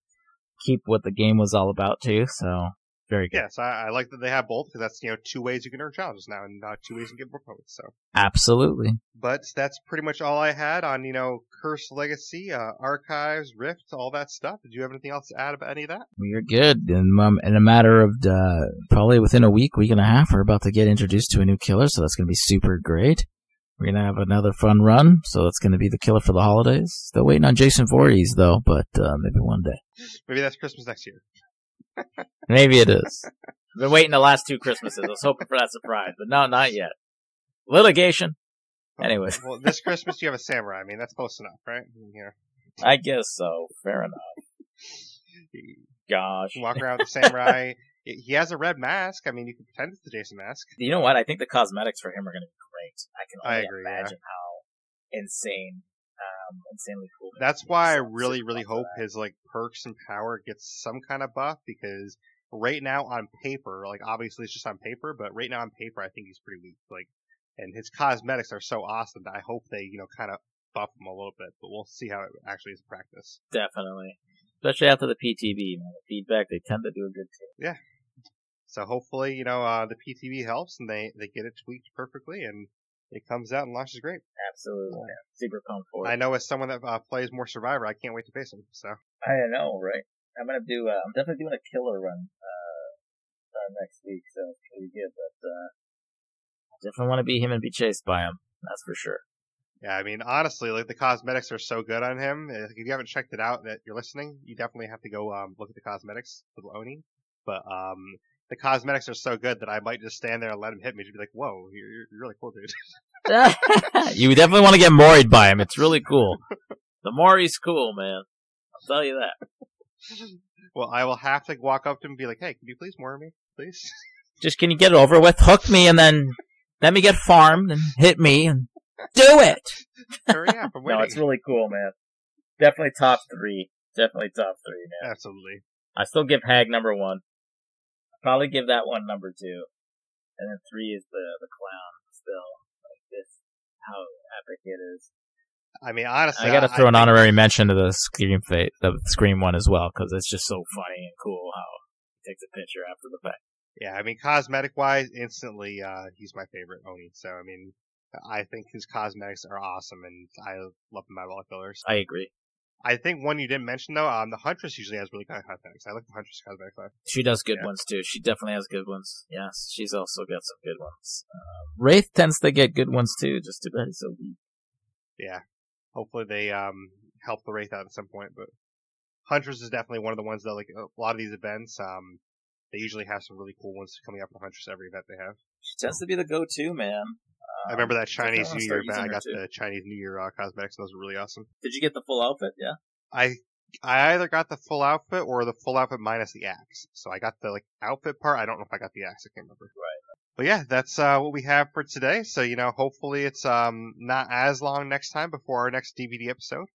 keep what the game was all about, too, so very good. Yes, I like that they have both, because that's, 2 ways you can earn challenges now, and 2 ways you can get more points, so. Absolutely. But that's pretty much all I had on, Cursed Legacy, Archives, Rift, all that stuff. Did you have anything else to add about any of that? We're good. In a matter of probably within a week and a half, we're about to get introduced to a new killer, so that's going to be super great. We're going to have another fun run, so that's going to be the killer for the holidays. Still waiting on Jason Voorhees, though, but maybe one day. Maybe that's Christmas next year. Maybe it is. I've been waiting the last 2 Christmases. I was hoping for that surprise, but no, not yet. Litigation. Anyway. Well, this Christmas you have a samurai. I mean, that's close enough, right? Yeah. I guess so. Fair enough. Gosh. You walk around with a samurai. He has a red mask. I mean, you can pretend it's the Jason mask. You know what? I think the cosmetics for him are going to be great. I can only agree, imagine how insanely cool. That's why I really, really hope his perks and power gets some kind of buff, because right now on paper, obviously it's just on paper, but right now on paper I think he's pretty weak. And his cosmetics are so awesome that I hope they, kind of buff him a little bit, but we'll see how it actually is in practice. Definitely. Especially after the PTB, man. The feedback, they tend to do a good thing. Yeah. So hopefully, the PTB helps and they get it tweaked perfectly and it comes out and launches great. Absolutely. Yeah. Super pumped for it. I know as someone that plays more Survivor, I can't wait to face him, so. I know, right? I'm definitely doing a killer run, next week, so it's pretty good, but, definitely want to be him and be chased by him. That's for sure. Yeah, I mean, honestly, the cosmetics are so good on him. If you haven't checked it out that you're listening, you definitely have to go look at the cosmetics for the Oni. But the cosmetics are so good that I might just stand there and let him hit me to be like, whoa, you're really cool, dude. You definitely want to get moried by him. It's really cool. The Mori's cool, man. I'll tell you that. Well, I will have to walk up to him and be like, hey, can you please more me, please? Just can you get it over with? Hook me and then let me get farmed and hit me and do it! Hurry up, I'm waiting. No, it's really cool, man. Definitely top 3. Definitely top 3, man. Absolutely. I still give Hag number 1. I'll probably give that one number 2. And then 3 is the clown still. This, how epic it is. I mean, honestly, I gotta throw an honorary mention to the Scream one as well, because it's just so funny and cool how he takes a picture after the fact. Yeah, I mean, cosmetic-wise, instantly, he's my favorite Oni. So, I mean, I think his cosmetics are awesome, and I love the Eyeball Killers. I agree. I think one you didn't mention, though, the Huntress usually has really good cosmetics. I like the Huntress cosmetics. She does good ones, too. She definitely has good ones. Yes, she's also got some good ones. Wraith tends to get good ones, too, just too bad he's so weak. Yeah. Hopefully they help the Wraith out at some point, but Huntress is definitely one of the ones that, a lot of these events, they usually have some really cool ones coming up for Huntress every event they have. She tends to be the go-to, man. I remember that Chinese New Year event. I got the Chinese New Year cosmetics, and those were really awesome. Did you get the full outfit? Yeah. I either got the full outfit or the full outfit minus the axe. So I got the outfit part. I don't know if I got the axe. I can't remember. Right. But yeah, that's what we have for today. So hopefully it's not as long next time before our next DVD episode.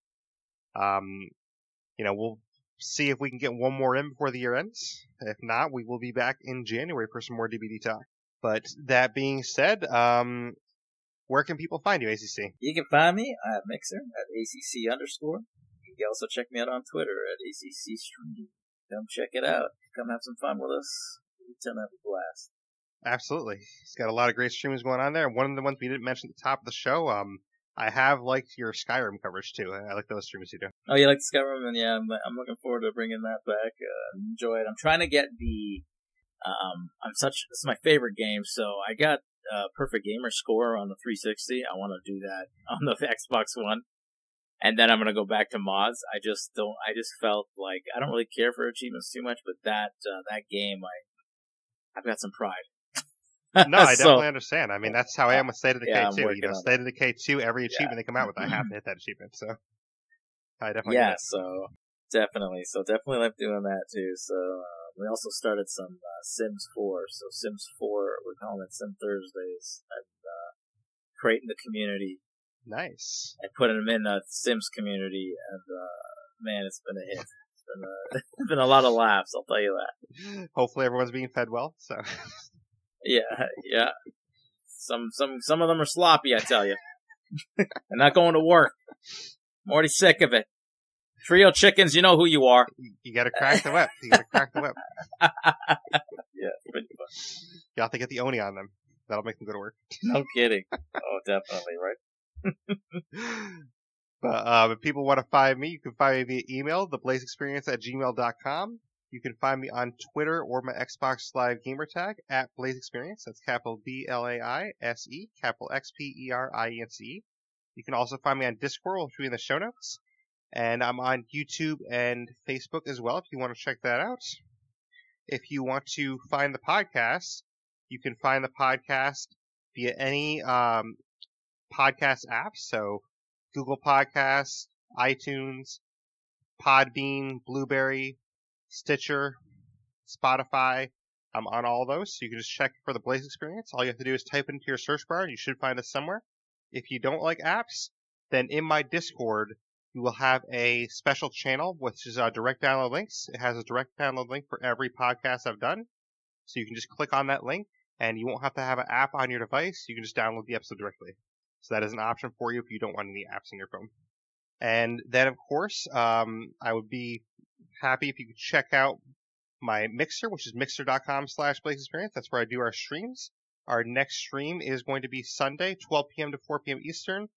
We'll see if we can get one more in before the year ends. If not, we will be back in January for some more DVD talk. But that being said, where can people find you, ACC? You can find me at Mixer at ACC_. You can also check me out on Twitter at ACC Stream. Come check it out. Come have some fun with us. It's gonna have a blast. Absolutely. He's got a lot of great streams going on there. One of the ones we didn't mention at the top of the show, I have liked your Skyrim coverage too. I like those streams you do. Oh, you like Skyrim? And yeah, I'm looking forward to bringing that back. Enjoy it. I'm trying to get the. This is my favorite game, so I got perfect gamer score on the 360. I want to do that on the Xbox One, and then I'm gonna go back to mods. I just felt like I don't really care for achievements too much, but that game, I've got some pride. No, I definitely understand. I mean, that's how I am with State of Decay 2. You know, State of Decay 2, every achievement they come out with, I have to hit that achievement. So I definitely get it. So definitely like doing that too. So we also started some Sims 4. So Sims 4, we're calling it Sim Thursdays, and creating the community. Nice. And putting them in the Sims community, and man, it's been a hit. It's been a lot of laughs, I'll tell you that. Hopefully everyone's being fed well. So. Yeah. Some of them are sloppy, I tell you. They're not going to work. I'm already sick of it. Trio chickens, you know who you are. You gotta crack the whip. Yeah, pretty fun. You have to get the Oni on them. That'll make them go to work. No kidding. Oh, definitely, right? But if people want to find me, you can find me via email, theblaisexperience@gmail.com. You can find me on Twitter or my Xbox Live gamer tag @BlaiseXperience. That's capital BLAISE, capital XPerience. You can also find me on Discord, which will be in the show notes. And I'm on YouTube and Facebook as well if you want to check that out. If you want to find the podcast, you can find the podcast via any podcast app. So Google Podcasts, iTunes, Podbean, Blueberry, Stitcher, Spotify. I'm on all those, so you can just check for the Blaise Experience. All you have to do is type it into your search bar, and you should find us somewhere. If you don't like apps, then in my Discord, you will have a special channel, which is direct download links. It has a direct download link for every podcast I've done. So you can just click on that link, and you won't have to have an app on your device. You can just download the episode directly. So that is an option for you if you don't want any apps on your phone. And then, of course, I would be happy if you could check out my Mixer, which is mixer.com/BlaiseXperience. That's where I do our streams. Our next stream is going to be Sunday, 12 p.m. to 4 p.m. Eastern.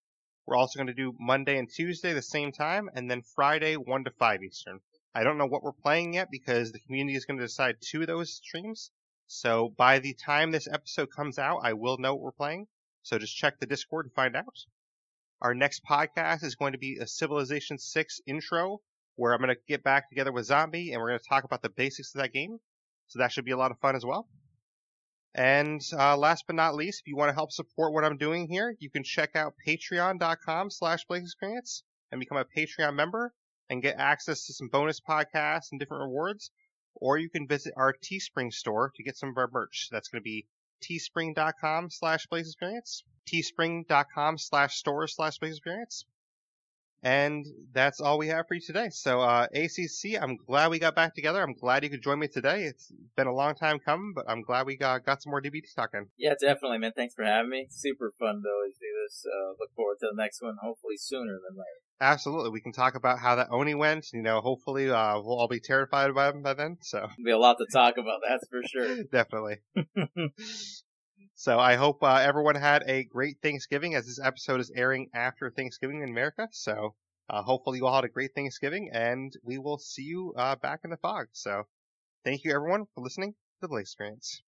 We're also going to do Monday and Tuesday the same time, and then Friday, 1 to 5 Eastern. I don't know what we're playing yet because the community is going to decide 2 of those streams. So by the time this episode comes out, I will know what we're playing. So just check the Discord to find out. Our next podcast is going to be a Civilization 6 intro, where I'm going to get back together with Zombie, and we're going to talk about the basics of that game. So that should be a lot of fun as well. And last but not least, if you want to help support what I'm doing here, you can check out patreon.com/BlaiseXperience and become a Patreon member and get access to some bonus podcasts and different rewards. Or you can visit our Teespring store to get some of our merch. That's going to be teespring.com/BlaiseXperience, teespring.com/store/BlaiseXperience. And that's all we have for you today. So, ACC, I'm glad we got back together. I'm glad you could join me today. It's been a long time coming, but I'm glad we got some more DBD talking. Yeah, definitely, man. Thanks for having me. Super fun to always do this. Look forward to the next one, hopefully sooner than later. Absolutely. We can talk about how that Oni went. You know, hopefully we'll all be terrified by him by then. So there'll be a lot to talk about, that's for sure. Definitely. So I hope everyone had a great Thanksgiving, as this episode is airing after Thanksgiving in America. So hopefully you all had a great Thanksgiving, and we will see you back in the fog. So thank you, everyone, for listening to the Blaise Experience.